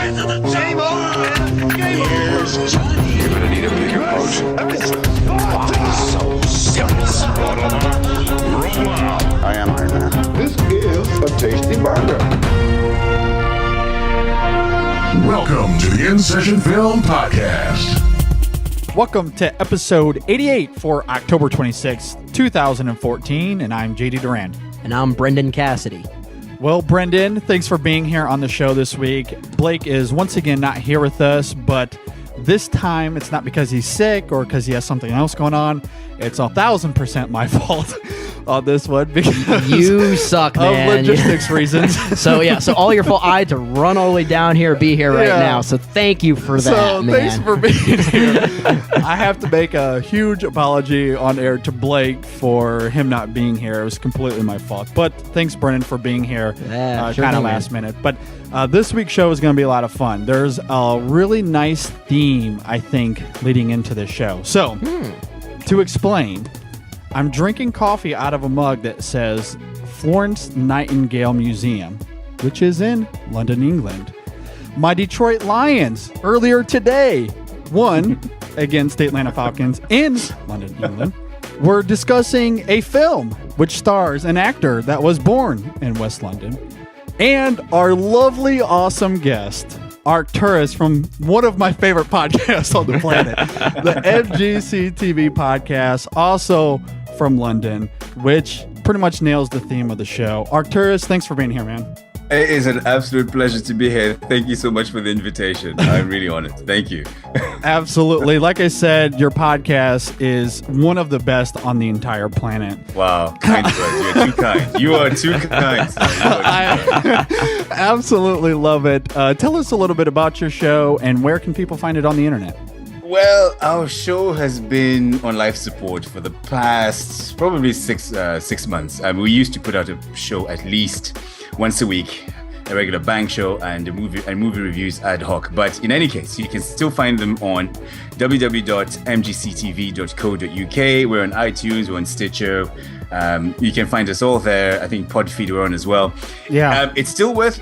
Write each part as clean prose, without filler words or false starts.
Game over. Here's Johnny. You're gonna need a bigger boat. So serious. Roll out. I am Iron Man. This is a tasty burger. Welcome to the InSession Film Podcast. Welcome to episode 88 for October 26th, 2014, and I'm JD Durand. And I'm Brendan Cassidy. Well, Brendan, thanks for being here on the show this week. Blake is once again not here with us, but this time it's not because he's sick or because he has something else going on. It's 1,000% my fault on this one because you suck, man. Of logistics reasons. So all your fault. I had to run all the way down here, be here right now. So thank you for that, man. Thanks for being here. I have to make a huge apology on air to Blake for him not being here. It was completely my fault. But thanks, Brendan, for being here. Sure kind of last minute. But this week's show is going to be a lot of fun. There's a really nice theme, I think, leading into this show. So, to explain, I'm drinking coffee out of a mug that says Florence Nightingale Museum, which is in London, England. My Detroit Lions earlier today won against the Atlanta Falcons in London, England. We're discussing a film which stars an actor that was born in West London. And our lovely, awesome guest, Arcturus, from one of my favorite podcasts on the planet, the MGCTv Podcast, also from London, which pretty much nails the theme of the show. Arcturus, thanks for being here, man. It is an absolute pleasure to be here. Thank you so much for the invitation. I'm really honored. Thank you. Absolutely. Like I said, your podcast is one of the best on the entire planet. Wow. Kind words. You're too kind. You are too kind. I absolutely love it. Tell us a little bit about your show and where can people find it on the internet? Well, our show has been on life support for the past probably six months. We used to put out a show at least once a week, a regular bang show and movie reviews ad hoc. But in any case, you can still find them on www.mgctv.co.uk. We're on iTunes, we're on Stitcher. You can find us all there. I think Podfeed we're on as well. Yeah, it's still worth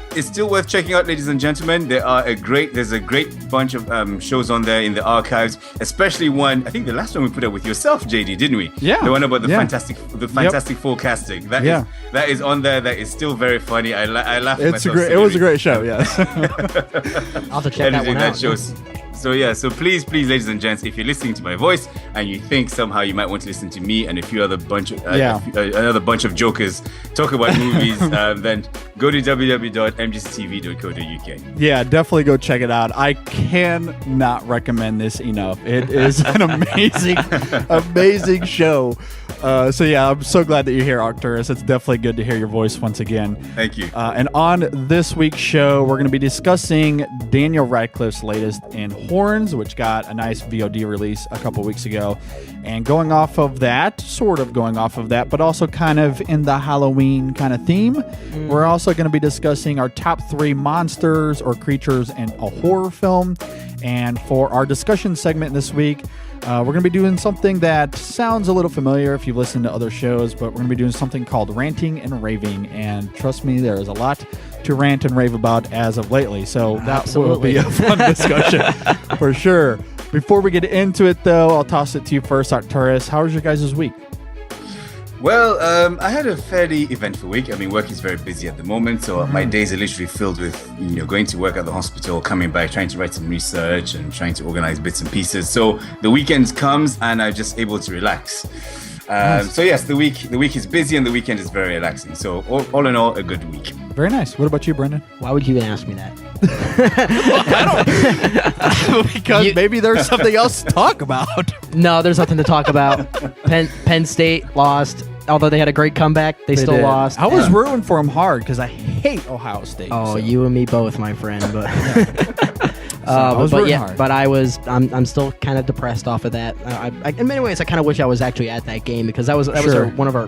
checking out, ladies and gentlemen. There's a great bunch of shows on there in the archives, especially one. I think the last one we put out with yourself, JD, didn't we? Yeah, the one about the fantastic forecasting. That is on there. That is still very funny. I laugh. It was a great show. Yes, I'll have to check that one out. So please, ladies and gents, if you're listening to my voice and you think somehow you might want to listen to me and a few other another bunch of jokers talk about movies, then go to www.mgctv.co.uk. Yeah, definitely go check it out. I cannot recommend this enough. It is an amazing show. So yeah, I'm so glad that you're here, Arcturus. It's definitely good to hear your voice once again. Thank you. And on this week's show, we're going to be discussing Daniel Radcliffe's latest in Horns, which got a nice VOD release a couple weeks ago. And going off of that, but also kind of in the Halloween kind of theme, we're also going to be discussing our top 3 monsters or creatures in a horror film. And for our discussion segment this week, we're going to be doing something that sounds a little familiar if you've listened to other shows, but we're going to be doing something called Ranting and Raving. And trust me, there is a lot to rant and rave about as of lately. So that will be a fun discussion for sure. Before we get into it, though, I'll toss it to you first, Arcturus. How was your guys' week? Well, I had a fairly eventful week. I mean, work is very busy at the moment, so my days are literally filled with, going to work at the hospital, coming back, trying to write some research and trying to organize bits and pieces. So the weekend comes and I'm just able to relax. Nice. So yes, the week is busy and the weekend is very relaxing. So all in all, a good week. Very nice. What about you, Brendan? Why would you even ask me that? Because maybe there's something else to talk about. No, there's nothing to talk about. Penn State lost. Although they had a great comeback, they still lost. I was rooting for them hard because I hate Ohio State. Oh, so. You and me both, my friend. But was but rooting yeah, hard. but I'm still kind of depressed off of that. In many ways, I kind of wish I was actually at that game because that was one of our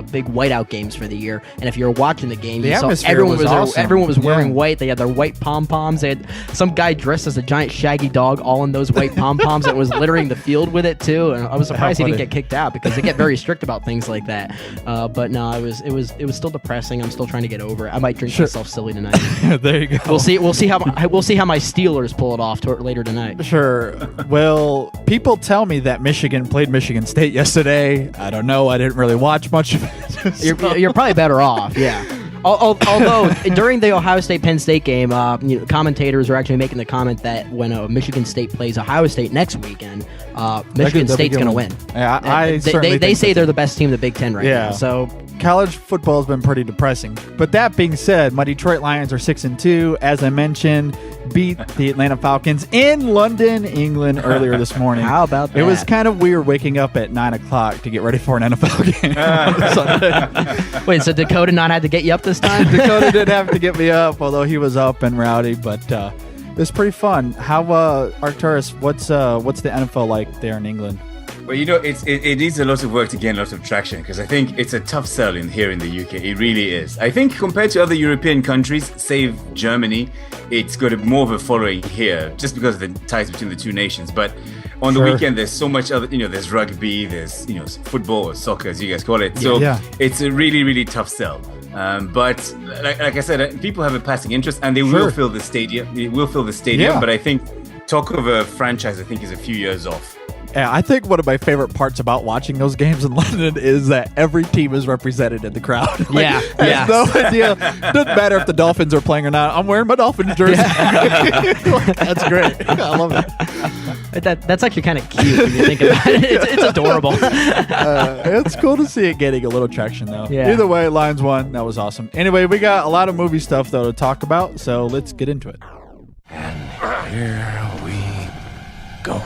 big whiteout games for the year. And if you were watching the game, The you saw atmosphere everyone was awesome. everyone was wearing Yeah. white. They had their white pom poms. They had some guy dressed as a giant shaggy dog, all in those white pom poms, that was littering the field with it too. And I was surprised he didn't funny. get kicked out because they get very strict about things like that. But no, it was still depressing. I'm still trying to get over it. I might drink myself silly tonight. There you go. We'll see how my Steelers pull it off later tonight. Sure. Well, people tell me that Michigan played Michigan State yesterday. I don't know. I didn't really watch much of it. You're probably better off. Yeah. Although during the Ohio State-Penn State game, commentators are actually making the comment that when Michigan State plays Ohio State next weekend, Michigan they'll be State's going to going- win. Yeah, I certainly they think say so. they're the best team in the Big Ten right Yeah. now. So College football has been pretty depressing. But that being said, my Detroit Lions are 6-2. As I mentioned, beat the Atlanta Falcons in London, England earlier this morning. How about It was that? kind of weird waking up at 9 o'clock to get ready for an NFL game on Sunday. wait, so Dakota not had to get you up this time? Dakota did have to get me up, although he was up and rowdy. But it was pretty fun. How Arcturus? What's the NFL like there in England? Well, it needs a lot of work to gain a lot of traction because I think it's a tough sell here in the UK. It really is. I think compared to other European countries, save Germany, it's got more of a following here just because of the ties between the two nations. But on the weekend, there's so much other, there's rugby, there's, football or soccer, as you guys call it. So it's a really, really tough sell. But like I said, people have a passing interest and they will fill the stadium. It will fill the stadium. Yeah. But I think talk of a franchise, I think, is a few years off. Yeah, I think one of my favorite parts about watching those games in London is that every team is represented in the crowd. Yeah, I yeah. have no idea. Doesn't matter if the Dolphins are playing or not. I'm wearing my Dolphins jersey. That's great. I love it. That's actually kind of cute when you think about it. It's adorable. It's cool to see it getting a little traction, though. Yeah. Either way, Lions won. That was awesome. Anyway, we got a lot of movie stuff, though, to talk about, so let's get into it. Here we go.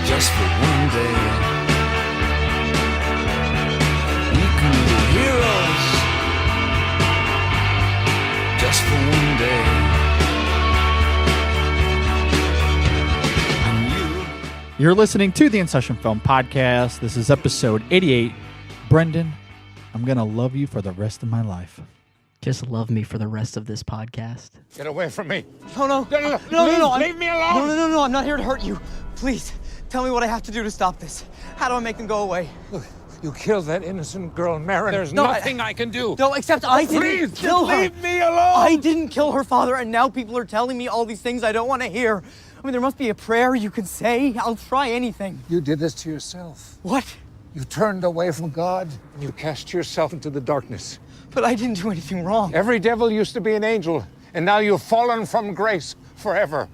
Just for one day, we can be heroes. Just for one day. You're listening to the InSession Film Podcast. This is episode 88. Brendan, I'm going to love you for the rest of my life. Just love me for the rest of this podcast. Get away from me. Oh, no. No. Leave me alone. No. I'm not here to hurt you. Please, tell me what I have to do to stop this. How do I make them go away? Look, you killed that innocent girl, Marin. There's No, nothing I can do. No, except I Please, didn't kill her. leave me alone. I didn't kill her father, and now people are telling me all these things I don't want to hear. I mean, there must be a prayer you can say. I'll try anything. You did this to yourself. What? You turned away from God, and you cast yourself into the darkness. But I didn't do anything wrong. Every devil used to be an angel, and now you've fallen from grace forever.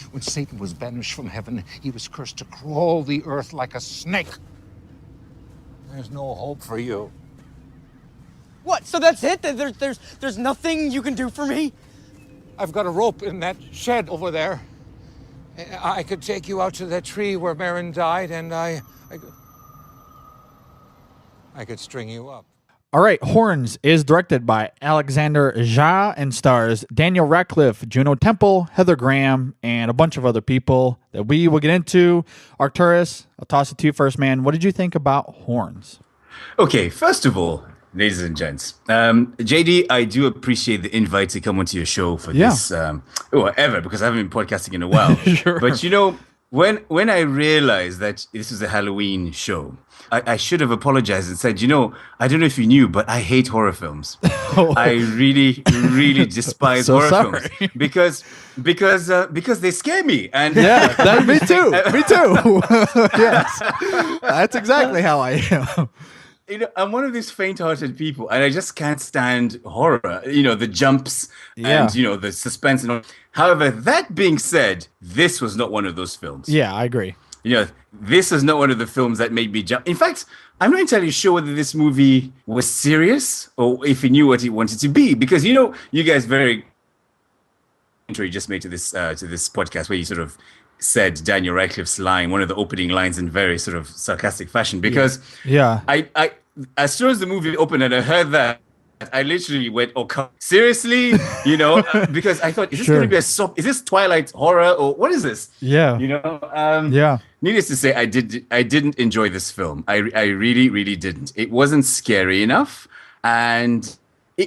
When Satan was banished from heaven, he was cursed to crawl the earth like a snake. There's no hope for you. What? So that's it? There's nothing you can do for me? I've got a rope in that shed over there. I could take you out to that tree where Marin died, and I could string you up. All right, Horns is directed by Alexander Jha and stars Daniel Radcliffe, Juno Temple, Heather Graham, and a bunch of other people that we will get into. Arcturus, I'll toss it to you first, man. What did you think about Horns? Okay, first of all, ladies and gents, JD, I do appreciate the invite to come onto your show for this, ever, because I haven't been podcasting in a while. Sure. But when I realized that this was a Halloween show, I should have apologized and said, I don't know if you knew, but I hate horror films. I really, really despise So horror sorry. films because they scare me. And Me too. Me too. Yes, that's exactly how I am. I'm one of these faint-hearted people, and I just can't stand horror. The jumps and the suspense and all. However, that being said, this was not one of those films. Yeah, I agree. This is not one of the films that made me jump. In fact, I'm not entirely sure whether this movie was serious or if he knew what he wanted to be, because you guys very intro you just made to this podcast where you sort of said Daniel Radcliffe's line, one of the opening lines, in very sort of sarcastic fashion. Because I as soon as the movie opened and I heard that, I literally went, "Oh, seriously?" Because I thought, is this going to be is this Twilight horror or what is this? Yeah. Needless to say, I didn't enjoy this film. I really, really didn't. It wasn't scary enough, and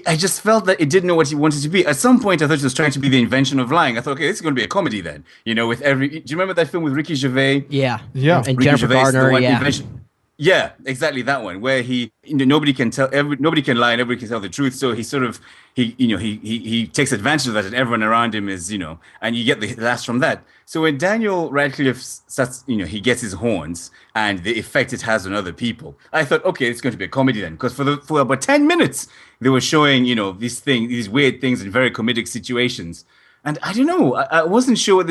I just felt that it didn't know what he wanted to be. At some point, I thought it was trying to be the invention of lying. I thought, okay, this is going to be a comedy then. With every. Do you remember that film with Ricky Gervais? Yeah. Yeah. And Ricky Jennifer Gervais, the Gardner. one Yeah. invention. Yeah, exactly that one where he, nobody can tell, nobody can lie, and everybody can tell the truth. So he sort of, he takes advantage of that, and everyone around him is, and you get the laughs from that. So when Daniel Radcliffe starts, he gets his horns and the effect it has on other people, I thought, okay, it's going to be a comedy then, because for about 10 minutes they were showing, these weird things in very comedic situations, and I don't know, I wasn't sure what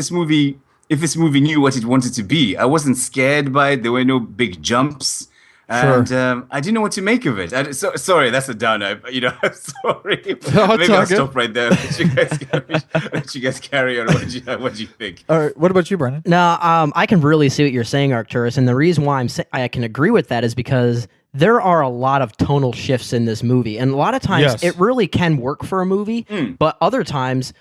if this movie knew what it wanted to be. I wasn't scared by it. There were no big jumps. And I didn't know what to make of it. Sorry, that's a downer. I'm sorry. Maybe I'll stop right there. Let you guys carry on. What do you think? All right. What about you, Brennan? No, I can really see what you're saying, Arcturus, and the reason why I can agree with that is because there are a lot of tonal shifts in this movie, and a lot of times it really can work for a movie, but other times,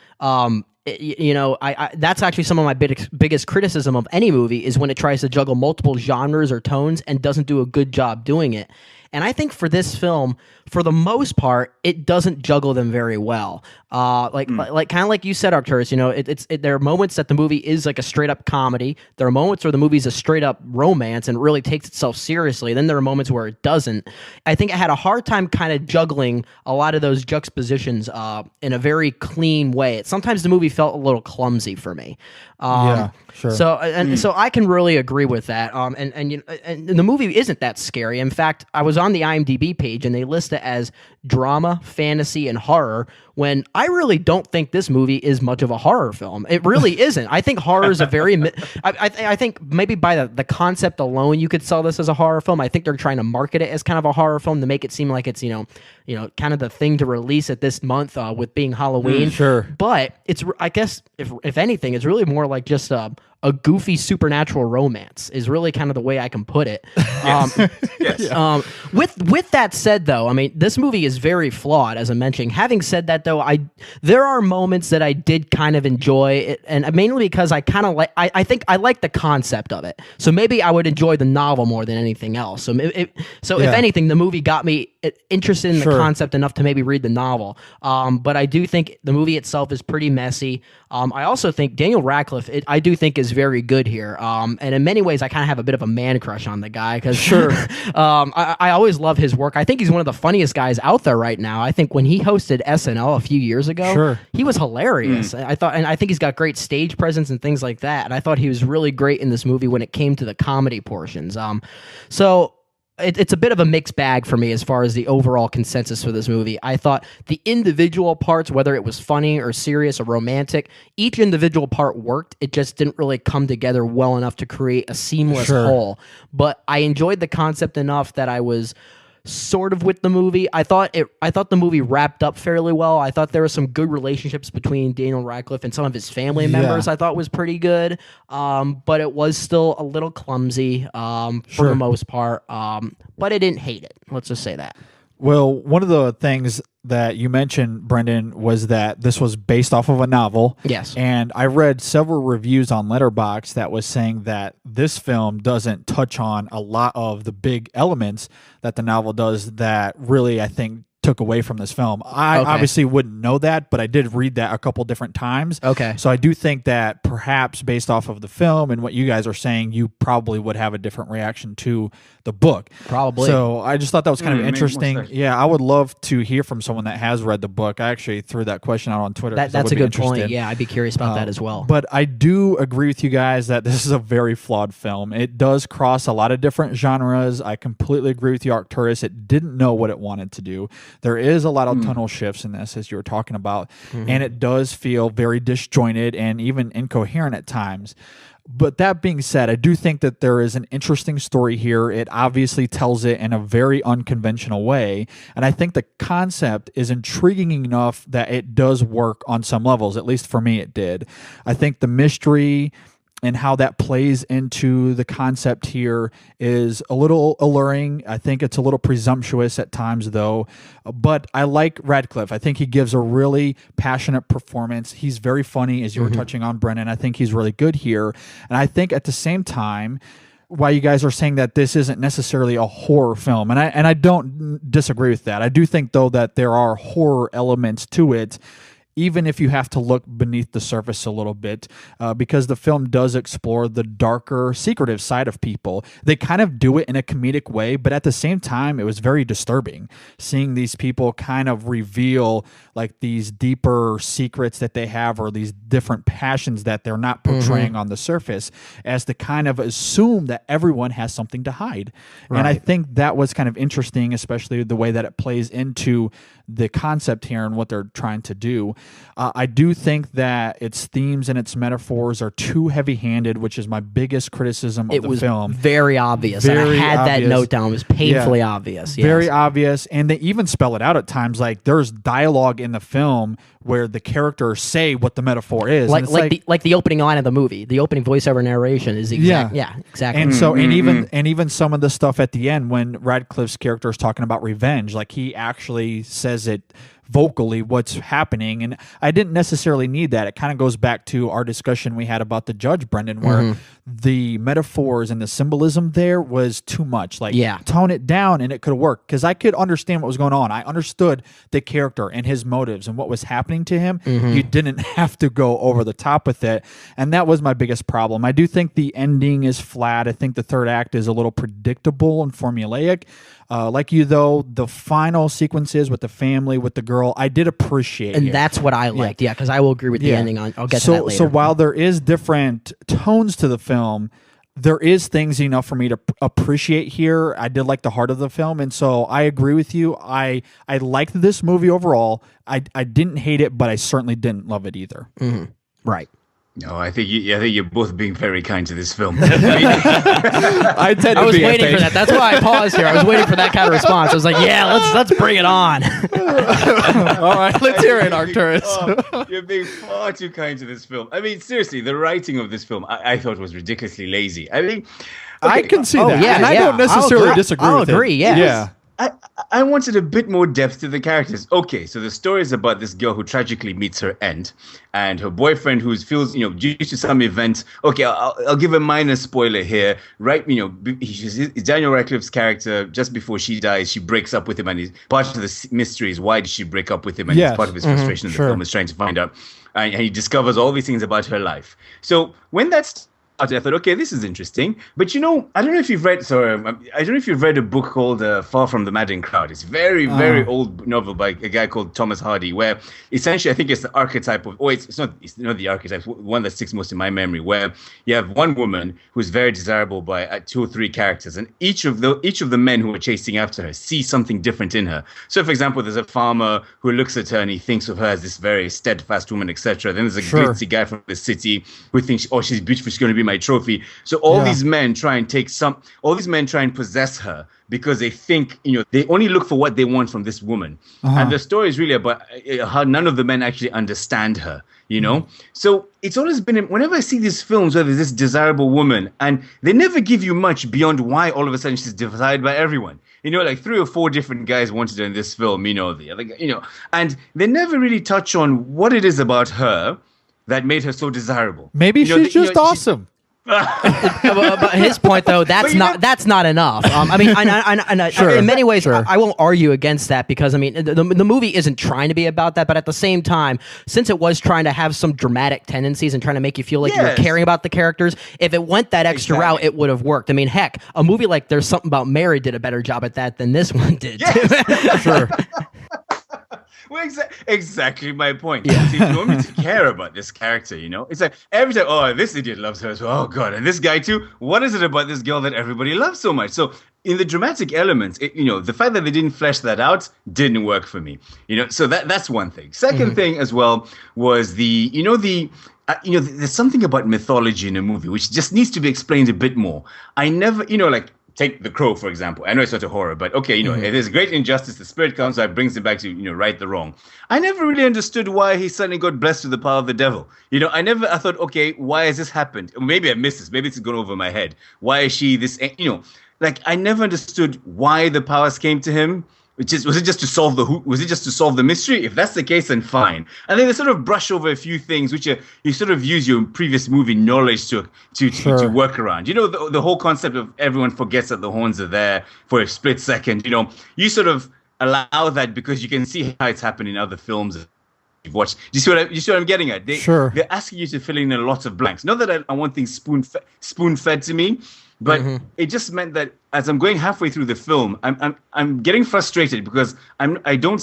that's actually some of my biggest criticism of any movie is when it tries to juggle multiple genres or tones and doesn't do a good job doing it. And I think for this film, for the most part, it doesn't juggle them very well. Like kind of like you said, Arcturus. There are moments that the movie is like a straight up comedy. There are moments where the movie is a straight up romance and really takes itself seriously. Then there are moments where it doesn't. I think I had a hard time kind of juggling a lot of those juxtapositions in a very clean way. Sometimes the movie felt a little clumsy for me. Sure. So I can really agree with that. And the movie isn't that scary. In fact, I was on the IMDb page and they list it as drama, fantasy, and horror, when I really don't think this movie is much of a horror film. It really isn't. I think horror is a very... I think maybe by the concept alone, you could sell this as a horror film. I think they're trying to market it as kind of a horror film to make it seem like it's, kind of the thing to release at this month with being Halloween. Sure. But it's, I guess, if anything, it's really more like just a goofy supernatural romance is really kind of the way I can put it. Yes. With that said, though, I mean, this movie is very flawed, as I'm mentioning. Having said that, though, there are moments that I did kind of enjoy it, and mainly because I kind of like, I think I like the concept of it. So maybe I would enjoy the novel more than anything else. So if anything, the movie got me interested in the concept enough to maybe read the novel. But I do think the movie itself is pretty messy. I also think Daniel Radcliffe, I do think is very good here. And in many ways, I kind of have a bit of a man crush on the guy because I always love his work. I think he's one of the funniest guys out there right now. I think when he hosted SNL a few years ago, he was hilarious. I think he's got great stage presence and things like that. And I thought he was really great in this movie when it came to the comedy portions. So it's a bit of a mixed bag for me as far as the overall consensus for this movie. I thought the individual parts, whether it was funny or serious or romantic, each individual part worked. It just didn't really come together well enough to create a seamless whole. But I enjoyed the concept enough that I was sort of with the movie. I thought the movie wrapped up fairly well. I thought there were some good relationships between Daniel Radcliffe and some of his family members. I thought was pretty good, but it was still a little clumsy for the most part. But I didn't hate it. Let's just say that. Well, one of the things that you mentioned, Brendan, was that this was based off of a novel. Yes. And I read several reviews on Letterboxd that was saying that this film doesn't touch on a lot of the big elements that the novel does that really, I think, took away from this film. I obviously wouldn't know that, but I did read that a couple different times. Okay. So I do think that perhaps based off of the film and what you guys are saying, you probably would have a different reaction to the book. Probably. So I just thought that was kind of makes more interesting. sense. Yeah, I would love to hear from someone that has read the book. I actually threw that question out on Twitter. 'cause I That's would a be good point. interested. Yeah, I'd be curious about that as well. But I do agree with you guys that this is a very flawed film. It does cross a lot of different genres. I completely agree with you, Arcturus. It didn't know what it wanted to do. There is a lot of tonal shifts in this, as you were talking about, and it does feel very disjointed and even incoherent at times. But that being said, I do think that there is an interesting story here. It obviously tells it in a very unconventional way. And I think the concept is intriguing enough that it does work on some levels. At least for me, it did. I think the mystery and how that plays into the concept here is a little alluring. I think it's a little presumptuous at times, though. But I like Radcliffe. I think he gives a really passionate performance. He's very funny, as you were touching on, Brennan. I think he's really good here. And I think at the same time, why you guys are saying that this isn't necessarily a horror film, and I don't disagree with that. I do think, though, that there are horror elements to it, even if you have to look beneath the surface a little bit, because the film does explore the darker, secretive side of people. They kind of do it in a comedic way, but at the same time, it was very disturbing seeing these people kind of reveal like these deeper secrets that they have, or these different passions that they're not portraying on the surface, as to kind of assume that everyone has something to hide. Right. And I think that was kind of interesting, especially the way that it plays into the concept here and what they're trying to do. I do think that its themes and its metaphors are too heavy-handed, which is my biggest criticism of the film. It was very obvious. Very and I had obvious. that note down. It was painfully obvious. Yes. Very obvious. And they even spell it out at times. Like, there's dialogue in the film where the characters say what the metaphor is. Like, and it's like the opening line of the movie. The opening voiceover narration is exact. Yeah, exactly. And so, and even some of the stuff at the end when Radcliffe's character is talking about revenge, like he actually says it vocally what's happening. And I didn't necessarily need that. It kind of goes back to our discussion we had about the judge, Brendan, where the metaphors and the symbolism there was too much. Like, tone it down and it could work, because I could understand what was going on. I understood the character and his motives and what was happening to him. You didn't have to go over the top with it. And that was my biggest problem. I do think the ending is flat. I think the third act is a little predictable and formulaic. Like you, though, the final sequences with the family, with the girl, I did appreciate. And that's what I liked, because I will agree with the ending. I'll get to that later. So while there is different tones to the film, there is things enough for me to appreciate here. I did like the heart of the film, and so I agree with you. I liked this movie overall. I didn't hate it, but I certainly didn't love it either. Right. No, I think you're both being very kind to this film. I was waiting for that. That's why I paused here. I was waiting for that kind of response. I was like, yeah, let's bring it on. All right, let's hear it, Arcturus. You're being far too kind to this film. I mean, seriously, the writing of this film, I thought was ridiculously lazy. I mean, I can see that. Yeah, and I don't necessarily disagree I'll with agree, it. yes. Yeah. I wanted a bit more depth to the characters. Okay, so the story is about this girl who tragically meets her end, and her boyfriend who feels, due to some event. Okay, I'll give a minor spoiler here. Right, Daniel Radcliffe's character, just before she dies, she breaks up with him, and part of the mystery is why did she break up with him, and it's part of his frustration in the film is trying to find out, and he discovers all these things about her life. So when that's I thought, okay, this is interesting. But I don't know if you've read. I don't know if you've read a book called "Far from the Madding Crowd." It's a very, very old novel by a guy called Thomas Hardy, where essentially I think it's the archetype of. Oh, it's not the archetype. One that sticks most in my memory, where you have one woman who's very desirable by 2 or 3 characters, and each of the men who are chasing after her see something different in her. So, for example, there's a farmer who looks at her and he thinks of her as this very steadfast woman, etc. Then there's a glitzy guy from the city who thinks, oh, she's beautiful, she's going to be my trophy. So all these men try and possess her because they think, they only look for what they want from this woman. And the story is really about how none of the men actually understand her, So it's always been, whenever I see these films where there's this desirable woman and they never give you much beyond why all of a sudden she's desired by everyone. Like 3 or 4 different guys wanted her in this film, and they never really touch on what it is about her that made her so desirable. Maybe she's just awesome. But his point, though, that's not enough. I mean, in many ways, I won't argue against that because I mean, the movie isn't trying to be about that, but at the same time, since it was trying to have some dramatic tendencies and trying to make you feel like you were caring about the characters, if it went that extra route, it would have worked. I mean, heck, a movie like There's Something About Mary did a better job at that than this one did. Yes. Sure. Well, exactly my point. See, if you want me to care about this character, it's like every time, oh, this idiot loves her as well. Oh, God. And this guy, too. What is it about this girl that everybody loves so much? So in the dramatic elements, the fact that they didn't flesh that out didn't work for me. So that's one thing. Second thing as well was there's something about mythology in a movie which just needs to be explained a bit more. I never, take The Crow, for example. I know it's not a horror, but okay, it is great injustice. The spirit comes out, brings it back to, right the wrong. I never really understood why he suddenly got blessed with the power of the devil. I thought, okay, why has this happened? Maybe I missed this. Maybe it's gone over my head. Why is she this, I never understood why the powers came to him. Was it just to solve the mystery? If that's the case, then fine. And then they sort of brush over a few things, which you sort of use your previous movie knowledge to work around. The whole concept of everyone forgets that the horns are there for a split second. You sort of allow that because you can see how it's happened in other films you've watched. You see what I'm getting at? They're asking you to fill in a lot of blanks. Not that I want things spoon-fed to me, but it just meant that as I'm going halfway through the film, I'm getting frustrated because I don't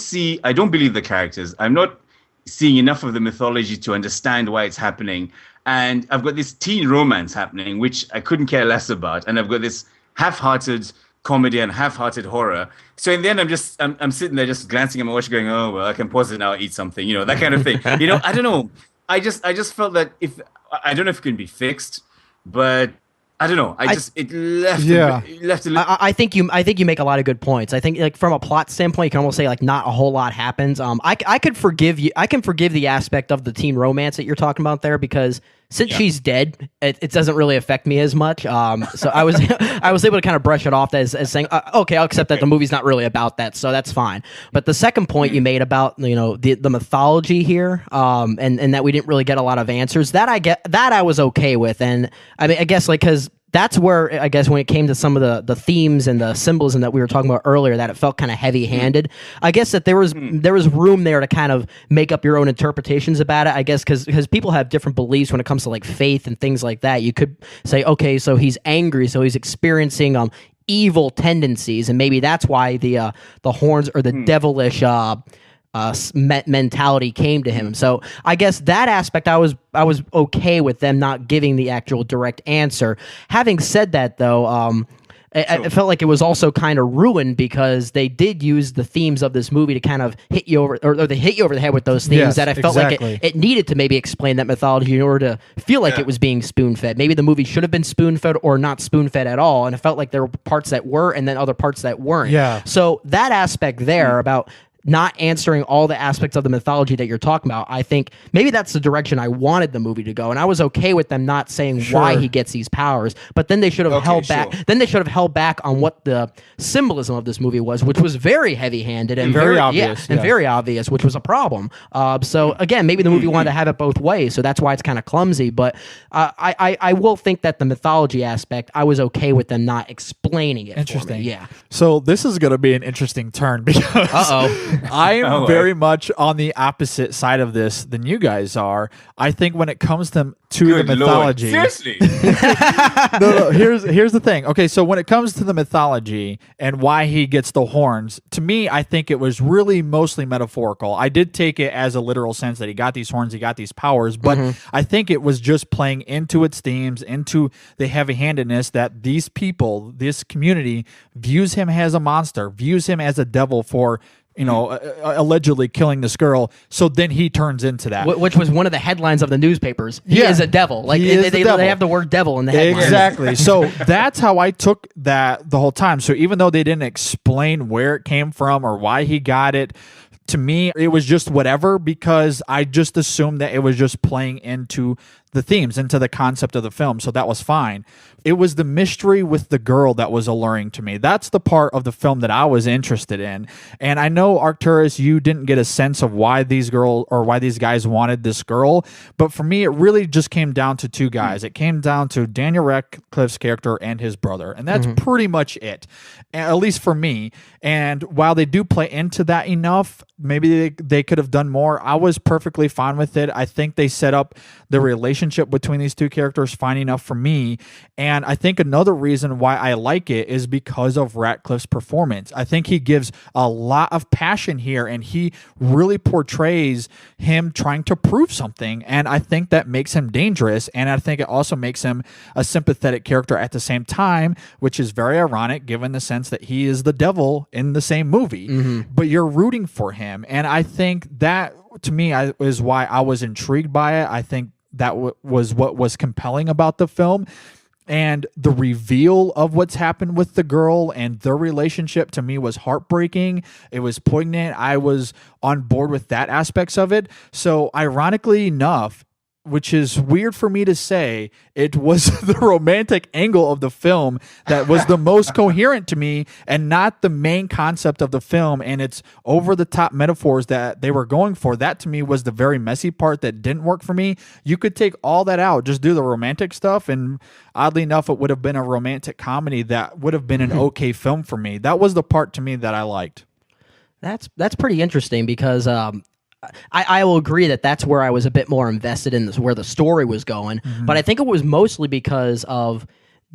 believe the characters. I'm not seeing enough of the mythology to understand why it's happening. And I've got this teen romance happening, which I couldn't care less about. And I've got this half-hearted comedy and half-hearted horror. So in the end, I'm sitting there just glancing at my watch going, oh, well, I can pause it now, eat something, that kind of thing. I don't know. I just felt that I don't know if it can be fixed, but I don't know. It left. I think you make a lot of good points. I think like from a plot standpoint, you can almost say like not a whole lot happens. I could forgive you. I can forgive the aspect of the teen romance that you're talking about there because since she's dead, it doesn't really affect me as much. So I was able to kind of brush it off as saying, okay, I'll accept that the movie's not really about that, so that's fine. But the second point you made about the mythology here, and that we didn't really get a lot of answers, that I was okay with, and I mean I guess like because that's where I guess when it came to some of the themes and the symbolism that we were talking about earlier, that it felt kind of heavy-handed. I guess that there was room there to kind of make up your own interpretations about it. I guess because people have different beliefs when it comes to like faith and things like that. You could say, okay, so he's angry, so he's experiencing evil tendencies, and maybe that's why the horns or the devilish mentality came to him. So I guess that aspect I was okay with them not giving the actual direct answer. Having said that, though, I felt like it was also kind of ruined because they did use the themes of this movie to kind of hit you over, or they hit you over the head with those themes that I felt like it needed to maybe explain that mythology in order to feel like it was being spoon-fed. Maybe the movie should have been spoon-fed or not spoon-fed at all, and it felt like there were parts that were and then other parts that weren't. Yeah. So that aspect there about not answering all the aspects of the mythology that you're talking about, I think maybe that's the direction I wanted the movie to go, and I was okay with them not saying why he gets these powers. But then they should have held back. Then they should have held back on what the symbolism of this movie was, which was very heavy-handed and very obvious, and very obvious, which was a problem. So again, maybe the movie wanted to have it both ways, so that's why it's kind of clumsy. But I will think that the mythology aspect, I was okay with them not explaining it. Interesting. For me. Yeah. So this is going to be an interesting turn because I am very much on the opposite side of this than you guys are. I think when it comes to the mythology, seriously. no, here's the thing. Okay, so when it comes to the mythology and why he gets the horns, to me, I think it was really mostly metaphorical. I did take it as a literal sense that he got these horns, he got these powers, but I think it was just playing into its themes, into the heavy-handedness that these people, this community, views him as a monster, views him as a devil for allegedly killing this girl. So then he turns into that, which was one of the headlines of the newspapers. He is a devil. Like they have the word devil in the headline. Exactly. So that's how I took that the whole time. So even though they didn't explain where it came from or why he got it, to me, it was just whatever, because I just assumed that it was just playing into the themes, into the concept of the film, so that was fine. It was the mystery with the girl that was alluring to me. That's the part of the film that I was interested in. And I know, Arcturus, you didn't get a sense of why these guys wanted this girl, but for me, it really just came down to two guys. It came down to Daniel Radcliffe's character and his brother, and that's pretty much it, at least for me. And while they do play into that enough, maybe they could have done more. I was perfectly fine with it. I think they set up the relationship between these two characters fine enough for me. And I think another reason why I like it is because of Radcliffe's performance. I think he gives a lot of passion here, and he really portrays him trying to prove something. And I think that makes him dangerous. And I think it also makes him a sympathetic character at the same time, which is very ironic given the sense that he is the devil in the same movie, but you're rooting for him. And I think that, to me, is why I was intrigued by it. I think that was what was compelling about the film. And the reveal of what's happened with the girl and their relationship, to me, was heartbreaking. It was poignant. I was on board with that aspects of it. So ironically enough, which is weird for me to say, it was the romantic angle of the film that was the most coherent to me, and not the main concept of the film and its over-the-top metaphors that they were going for. That, to me, was the very messy part that didn't work for me. You could take all that out, just do the romantic stuff, and oddly enough, it would have been a romantic comedy that would have been an okay film for me. That was the part, to me, that I liked. That's pretty interesting, because I will agree that that's where I was a bit more invested in where the story was going. But I think it was mostly because of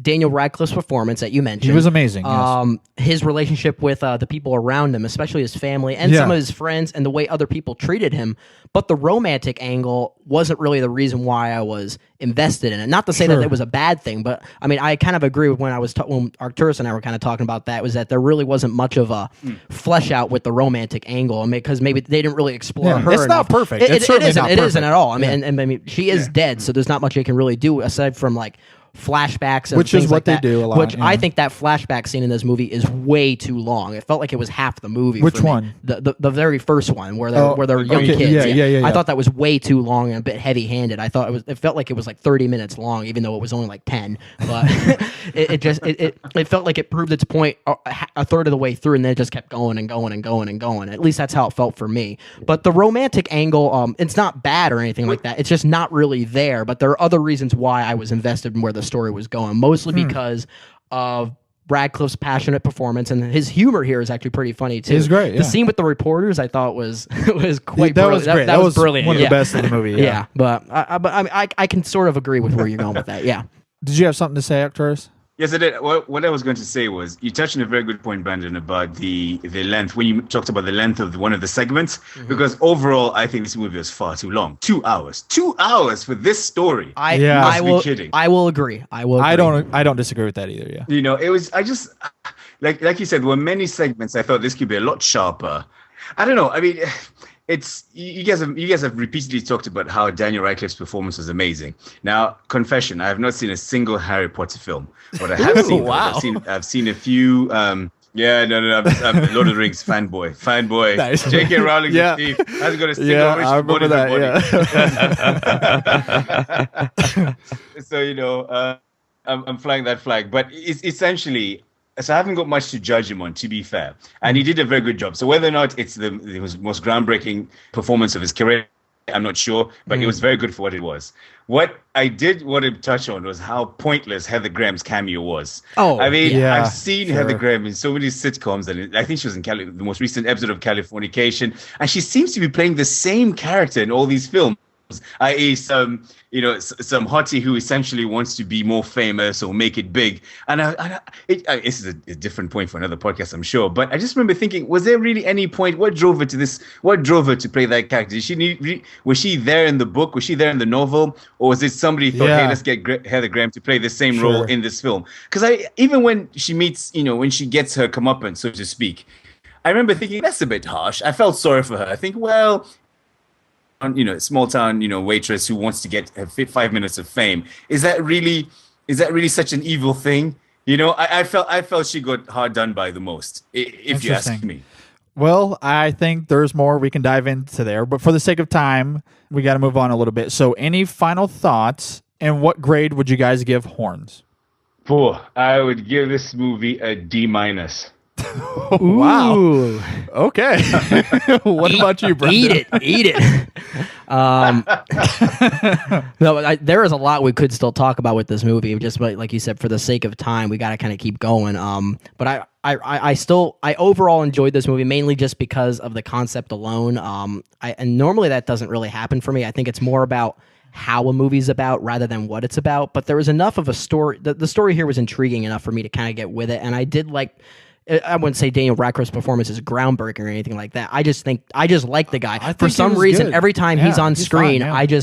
Daniel Radcliffe's performance that you mentioned. He was amazing. Yes. His relationship with the people around him, especially his family and some of his friends, and the way other people treated him. But the romantic angle wasn't really the reason why I was invested in it. Not to say that it was a bad thing, but I mean, I kind of agree with when when Arcturus and I were kind of talking about that, was that there really wasn't much of a flesh out with the romantic angle. I mean, because maybe they didn't really explore her. It's enough. not perfect. It isn't. It isn't at all. I mean, and I mean, she is dead, so there's not much they can really do aside from like flashbacks and which things is what like they that, do a lot. Which I think that flashback scene in this movie is way too long. It felt like it was half the movie. Which for me. one? The very first one where they're young kids. Yeah. I thought that was way too long and a bit heavy-handed. I thought it felt like it was like 30 minutes long, even though it was only like 10. But it felt like it proved its point a third of the way through, and then it just kept going and going and going and going. At least that's how it felt for me. But the romantic angle, it's not bad or anything like that. It's just not really there. But there are other reasons why I was invested in where the story was going. Mostly because of Radcliffe's passionate performance, and his humor here is actually pretty funny too. It's great. The scene with the reporters, I thought was quite. That was great. That was brilliant. One of the best in the movie. Yeah, but I mean, I can sort of agree with where you're going with that. Yeah. Did you have something to say, Arcturus? Yes, I did. What I was going to say was, you touched on a very good point, Brandon, about the length, when you talked about the length of one of the segments, because overall, I think this movie was far too long. 2 hours. 2 hours for this story. I will agree. I don't disagree with that either, yeah. You know, it was, I just, like you said, there were many segments I thought this could be a lot sharper. I don't know. I mean, it's you guys have repeatedly talked about how Daniel Radcliffe's performance was amazing. Now, confession, I have not seen a single Harry Potter film, but I have seen. Wow. I've seen a few. I'm Lord of the Rings fanboy. Nice. J.K. Rowling, Steve has got a single wish to body that. So I'm flying that flag, but it's essentially. So I haven't got much to judge him on, to be fair. And he did a very good job. So whether or not it was most groundbreaking performance of his career, I'm not sure, but it was very good for what it was. What I did want to touch on was how pointless Heather Graham's cameo was. I've seen Heather Graham in so many sitcoms, and I think she was in the most recent episode of Californication, and she seems to be playing the same character in all these films. I.e., some hottie who essentially wants to be more famous or make it big. And this is a different point for another podcast, I'm sure. But I just remember thinking, was there really any point? What drove her to this? What drove her to play that character? Was she there in the book? Was she there in the novel? Or was it somebody thought, hey, let's get Heather Graham to play the same role in this film? Because even when she meets, when she gets her comeuppance, so to speak, I remember thinking, that's a bit harsh. I felt sorry for her. I think, well, small town, waitress who wants to get 5 minutes of fame. Is that really such an evil thing? I felt she got hard done by the most, if you ask me. Well, I think there's more we can dive into there, but for the sake of time, we got to move on a little bit. So, any final thoughts, and what grade would you guys give Horns? I would give this movie a D-. Wow. Ooh. Okay. What about you, Brendan? Eat it. No, there is a lot we could still talk about with this movie. Just like you said, for the sake of time, we got to kind of keep going. But I overall enjoyed this movie mainly just because of the concept alone. And normally that doesn't really happen for me. I think it's more about how a movie's about rather than what it's about. But there was enough of a story. The story here was intriguing enough for me to kind of get with it, and I did like. I wouldn't say Daniel Radcliffe's performance is groundbreaking or anything like that. I just like the guy. For some reason, good. every time he's on screen, fine, yeah.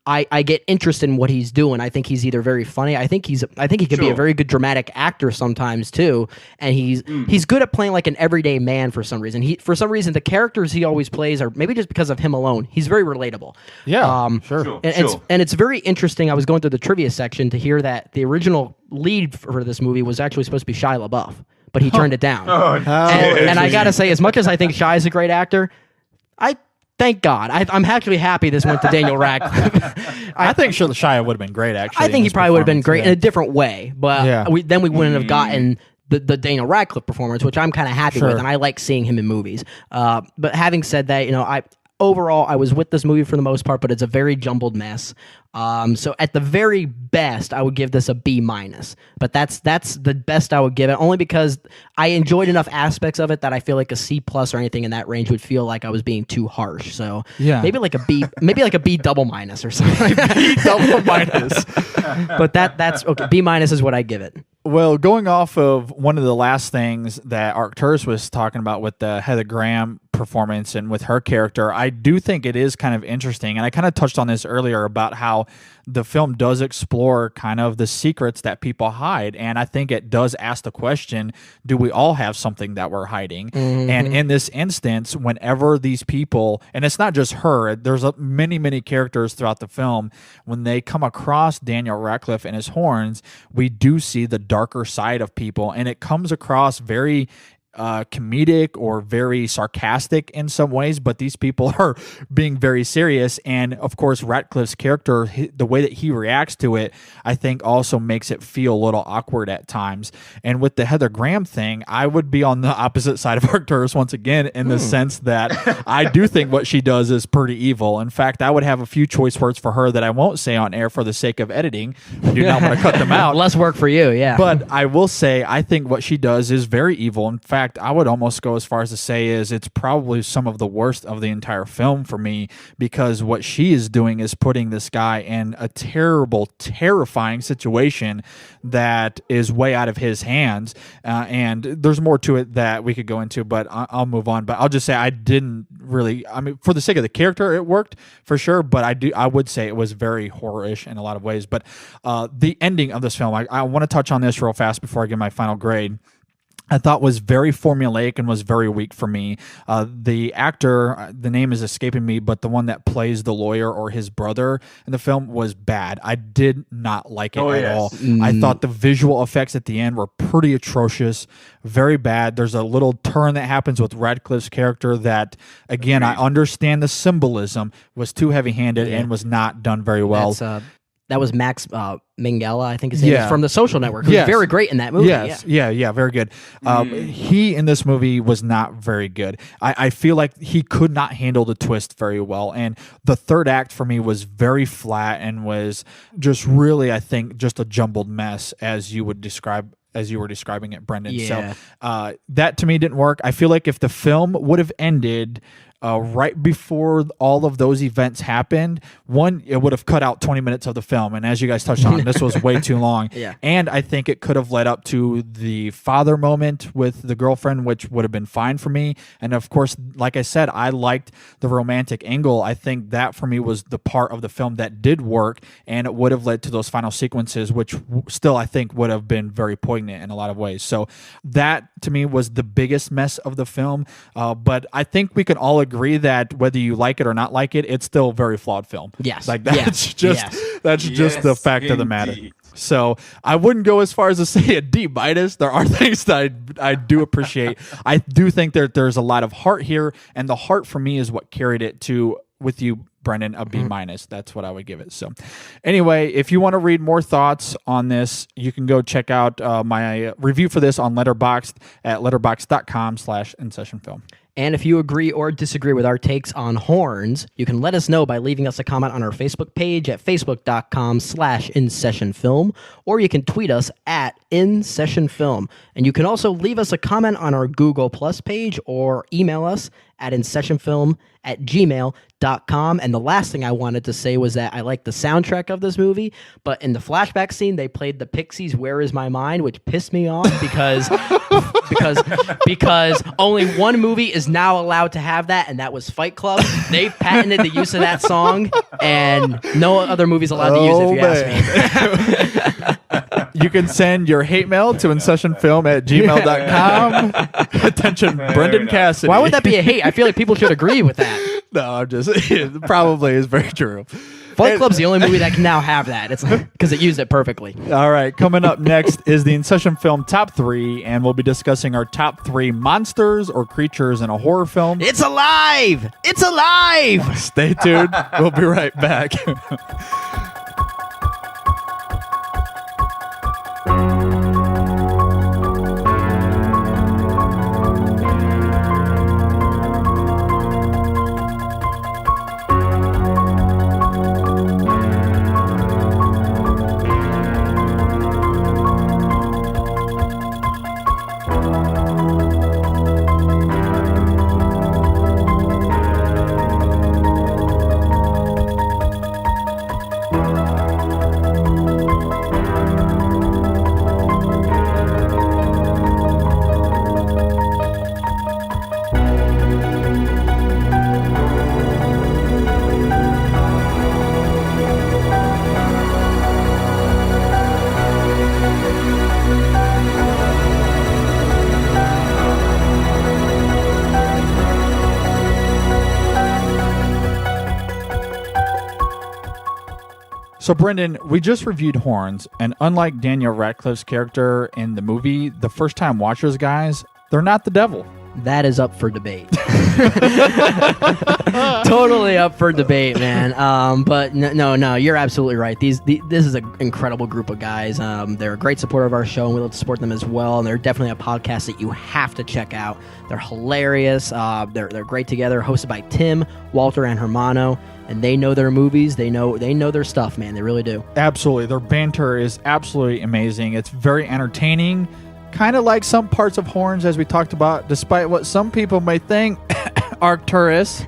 I get interested in what he's doing. I think he's either very funny. I think he could be a very good dramatic actor sometimes too. And he's good at playing like an everyday man for some reason. For some reason, the characters he always plays are maybe just because of him alone. He's very relatable. Yeah, sure. And it's very interesting. I was going through the trivia section to hear that the original lead for this movie was actually supposed to be Shia LaBeouf, but he turned it down. And I gotta say, as much as I think Shia is a great actor, thank God. I'm actually happy this went to Daniel Radcliffe. I think Shia would have been great, actually. I think he probably would have been great in a different way, but we wouldn't have gotten the Daniel Radcliffe performance, which I'm kind of happy with, and I like seeing him in movies. But having said that, overall, I was with this movie for the most part, but it's a very jumbled mess. So at the very best, I would give this a B-. But that's the best I would give it, only because I enjoyed enough aspects of it that I feel like a C+ or anything in that range would feel like I was being too harsh. So maybe like a B, maybe like a B double minus or something. B double minus. But that's okay. B- is what I give it. Well, going off of one of the last things that Arcturus was talking about with the Heather Graham performance and with her character, I do think it is kind of interesting. And I kind of touched on this earlier about how the film does explore kind of the secrets that people hide. And I think it does ask the question, do we all have something that we're hiding? Mm-hmm. And in this instance, whenever these people, and it's not just her, there's many, many characters throughout the film, when they come across Daniel Radcliffe and his horns, we do see the darker side of people. And it comes across very comedic or very sarcastic in some ways, but these people are being very serious. And of course, Radcliffe's character, the way that he reacts to it, I think also makes it feel a little awkward at times. And with the Heather Graham thing, I would be on the opposite side of Arcturus once again, in the sense that I do think what she does is pretty evil. In fact, I would have a few choice words for her that I won't say on air for the sake of editing. I do not want to cut them out. Less work for you, yeah. But I will say, I think what she does is very evil. In fact, I would almost go as far as to say is it's probably some of the worst of the entire film for me, because what she is doing is putting this guy in a terrible, terrifying situation that is way out of his hands. And there's more to it that we could go into, but I'll move on. But I'll just say I didn't really, I mean, for the sake of the character, it worked for sure, but I would say it was very horror-ish in a lot of ways. But the ending of this film, I want to touch on this real fast before I give my final grade. I thought was very formulaic and was very weak for me. The actor, the name is escaping me, but the one that plays the lawyer or his brother in the film was bad. I did not like it at all. I thought the visual effects at the end were pretty atrocious, very bad. There's a little turn that happens with Radcliffe's character that, again, I understand the symbolism, was too heavy-handed and was not done very well. That was Max Minghella, I think his name is, from The Social Network. He was very great in that movie. Yes, yeah, very good. He, in this movie, was not very good. I feel like he could not handle the twist very well. And the third act, for me, was very flat and was just really, I think, just a jumbled mess, as you would describe as you were describing it, Brendan. Yeah. So that, to me, didn't work. I feel like if the film would have ended right before all of those events happened, one, it would have cut out 20 minutes of the film. And as you guys touched on, this was way too long. Yeah. And I think it could have led up to the father moment with the girlfriend, which would have been fine for me. And of course, like I said, I liked the romantic angle. I think that for me was the part of the film that did work, and it would have led to those final sequences, which still I think would have been very poignant in a lot of ways. So that to me was the biggest mess of the film. But I think we can all agree that whether you like it or not like it, it's still a very flawed film. Yes. Like that's just the fact of the matter. So I wouldn't go as far as to say a D-. There are things that I do appreciate. I do think that there's a lot of heart here, and the heart for me is what carried it to, with you, Brendan, a B-. That's what I would give it. So anyway, if you want to read more thoughts on this, you can go check out my review for this on Letterboxd at letterboxd.com/InSessionFilm. And if you agree or disagree with our takes on horns, you can let us know by leaving us a comment on our Facebook page at facebook.com/InSessionFilm, or you can tweet us at InSessionFilm. And you can also leave us a comment on our Google Plus page or email us at InSessionFilm@gmail.com. And the last thing I wanted to say was that I like the soundtrack of this movie, but in the flashback scene, they played the Pixies' Where Is My Mind, which pissed me off because only one movie is now allowed to have that, and that was Fight Club. They've patented the use of that song, and no other movie's allowed to use it, if you ask me. You can send your hate mail to InSessionFilm@gmail.com. Attention, Brendan Cassidy. Why would that be a hate? I feel like people should agree with that. No, I'm just, it probably is very true. Fight Club's the only movie that can now have that. It's because it used it perfectly. All right, coming up next is the InSession Film Top 3, and we'll be discussing our top 3 monsters or creatures in a horror film. It's alive! It's alive! Stay tuned. We'll be right back. So, Brendan, we just reviewed Horns, and unlike Daniel Radcliffe's character in the movie, the first-time watchers, guys, they're not the devil. That is up for debate. Totally up for debate, man. But no, you're absolutely right. This is an incredible group of guys. They're a great supporter of our show, and we love to support them as well. And they're definitely a podcast that you have to check out. They're hilarious. They're great together. Hosted by Tim, Walter, and Hermano. And they know their movies. They know their stuff, man. They really do. Absolutely. Their banter is absolutely amazing. It's very entertaining. Kind of like some parts of Horns, as we talked about, despite what some people may think. Arcturus.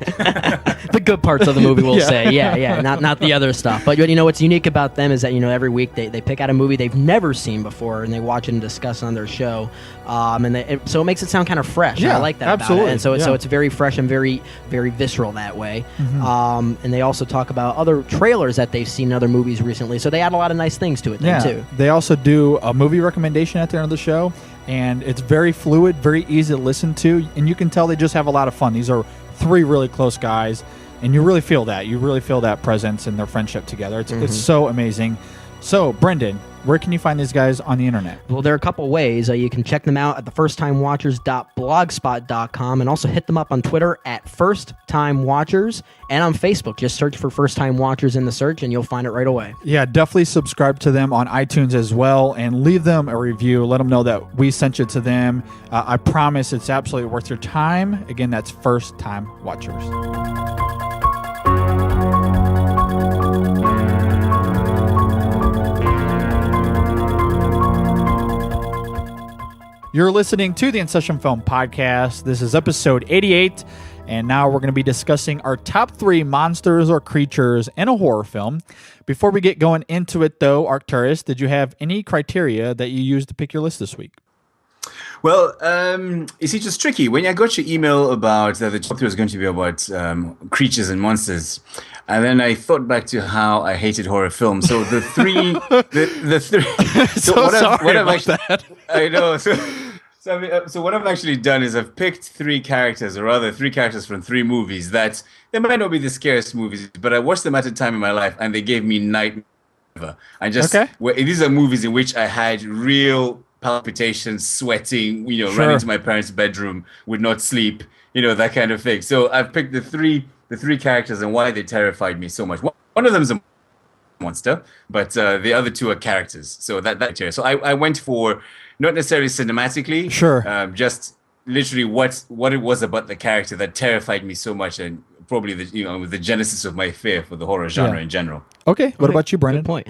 The good parts of the movie, we'll say. Yeah. Not the other stuff. But you know what's unique about them is that every week they pick out a movie they've never seen before and they watch it and discuss on their show. So it makes it sound kind of fresh. Yeah, I like that absolutely. about it. And so it's very fresh and very, very visceral that way. Mm-hmm. And they also talk about other trailers that they've seen in other movies recently. So they add a lot of nice things to it too. They also do a movie recommendation at the end of the show. And it's very fluid, very easy to listen to, and you can tell they just have a lot of fun. These are 3 really close guys, and you really feel that. You really feel that presence and their friendship together. It's so amazing. So, Brendan, where can you find these guys on the internet? Well, there are a couple ways. You can check them out at thefirstttimewatchers.blogspot.com and also hit them up on Twitter at FirstTimeWatchers and on Facebook. Just search for First Time Watchers in the search and you'll find it right away. Yeah, definitely subscribe to them on iTunes as well and leave them a review. Let them know that we sent you to them. I promise it's absolutely worth your time. Again, that's First Time Watchers. You're listening to the InSession Film Podcast. This is episode 88, and now we're going to be discussing our top 3 monsters or creatures in a horror film. Before we get going into it, though, Arcturus, did you have any criteria that you used to pick your list this week? Well, it's just tricky. When I got your email about that the top 3 was going to be about creatures and monsters, and then I thought back to how I hated horror films. So the 3, the 3. So what I've actually, that. I know. So what I've actually done is I've picked 3 characters, or rather 3 characters from 3 movies that they might not be the scariest movies, but I watched them at a time in my life, and they gave me nightmares And just these are movies in which I had real palpitations, sweating, running to my parents' bedroom, would not sleep, that kind of thing. So I've picked the three characters and why they terrified me so much. One of them is a monster, but the other two are characters. So that so I went for not necessarily cinematically, just literally what it was about the character that terrified me so much, and probably the genesis of my fear for the horror genre in general. Okay, what about you, Brendan? Good point.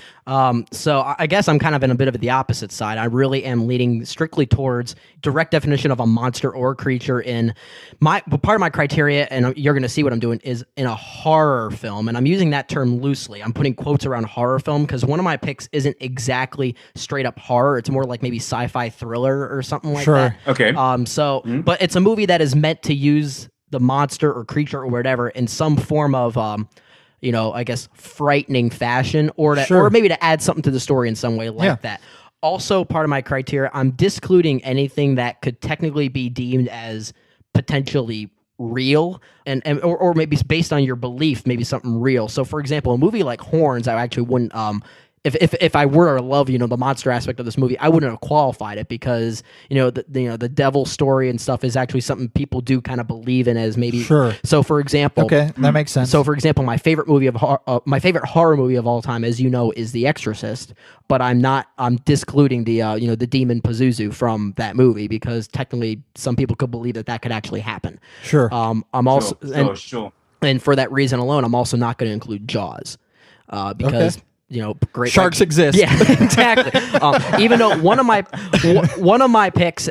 So I guess I'm kind of in a bit of the opposite side. I really am leaning strictly towards direct definition of a monster or creature in part of my criteria, and you're going to see what I'm doing, is in a horror film, and I'm using that term loosely. I'm putting quotes around horror film because one of my picks isn't exactly straight up horror. It's more like maybe sci-fi thriller or something like that. Okay. But it's a movie that is meant to use the monster or creature or whatever in some form of I guess frightening fashion, or maybe to add something to the story in some way like that. Also, part of my criteria, I'm discluding anything that could technically be deemed as potentially real, or maybe based on your belief, maybe something real. So, for example, a movie like Horns, I actually wouldn't. If I were to love the monster aspect of this movie, I wouldn't have qualified it because the devil story and stuff is actually something people do kind of believe in as maybe. Sure. So for example, okay, that makes sense. So for example, my favorite horror movie of all time, as you know, is The Exorcist. But I'm discluding the demon Pazuzu from that movie because technically some people could believe that could actually happen. Sure. I'm also sure. And for that reason alone, I'm also not going to include Jaws because. Okay. Great sharks exist. Yeah, exactly. Even though one of my picks,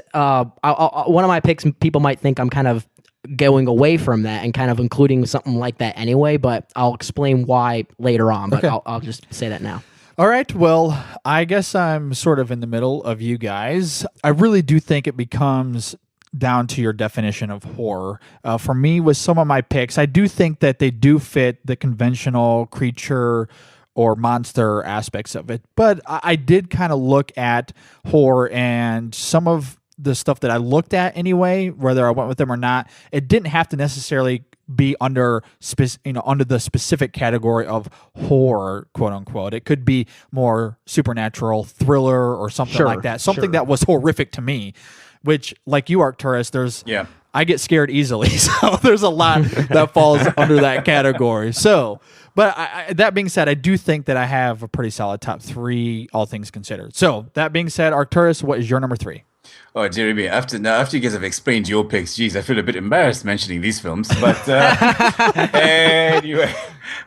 people might think I'm kind of going away from that and kind of including something like that anyway. But I'll explain why later on. But I'll just say that now. All right. Well, I guess I'm sort of in the middle of you guys. I really do think it becomes down to your definition of horror. For me, with some of my picks, I do think that they do fit the conventional creature or monster aspects of it. But I did kind of look at horror, and some of the stuff that I looked at anyway, whether I went with them or not, it didn't have to necessarily be under the specific category of horror, quote unquote. It could be more supernatural, thriller, or something like that. Something that was horrific to me, which, like you, Arcturus, I get scared easily, so there's a lot that falls under that category. So, but that being said, I do think that I have a pretty solid top three, all things considered. So, that being said, Arcturus, what is your number three? Oh, Jeremy, after you guys have explained your picks, geez, I feel a bit embarrassed mentioning these films. But anyway,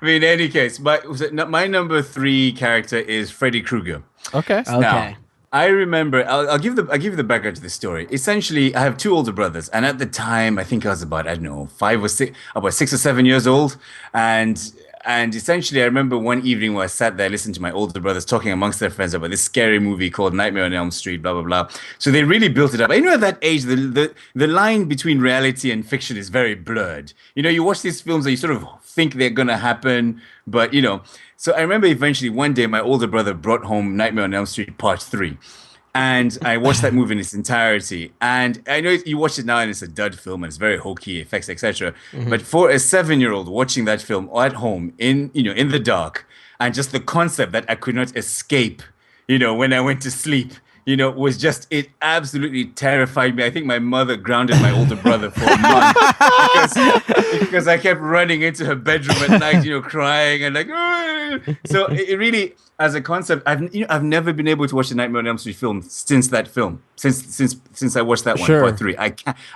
in any case, my number three character is Freddy Krueger. Okay. Now, I remember, I'll give you the background to the story. Essentially, I have two older brothers, and at the time, I think I was about 6 or 7 years old, and essentially, I remember one evening where I sat there, listening to my older brothers talking amongst their friends about this scary movie called Nightmare on Elm Street, blah, blah, blah. So they really built it up. At that age, the line between reality and fiction is very blurred. You watch these films and you sort of think they're going to happen, but, So I remember eventually one day my older brother brought home Nightmare on Elm Street Part 3. And I watched that movie in its entirety. And I know you watch it now and it's a dud film and it's very hokey effects, etc. Mm-hmm. But for a 7-year-old watching that film at home in the dark, and just the concept that I could not escape, when I went to sleep, was just, it absolutely terrified me. I think my mother grounded my older brother for a month because I kept running into her bedroom at night, crying and like, so it really, as a concept, I've never been able to watch the Nightmare on Elm Street film since that film, since I watched that one, Part 3.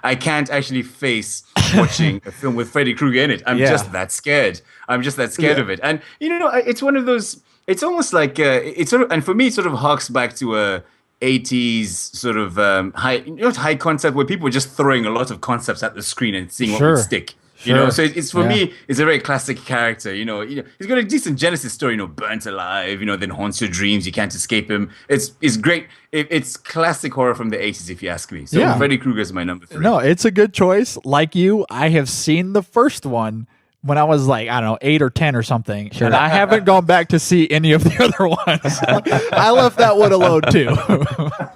I can't actually face watching a film with Freddy Krueger in it. I'm just that scared. I'm just that scared of it. And it's one of those. It's almost like it's sort of, and for me, it sort of harks back to a 80s sort of high concept where people were just throwing a lot of concepts at the screen and seeing what would stick. So it's for me, it's a very classic character. He's got a decent Genesis story. Burnt alive. Then haunts your dreams. You can't escape him. It's great. It's classic horror from the 80s, if you ask me. So Freddy Krueger is my number 3. No, it's a good choice. Like you, I have seen the first one when I was like, I don't know, 8 or 10 or something. Sure. And I haven't gone back to see any of the other ones. I left that one alone too.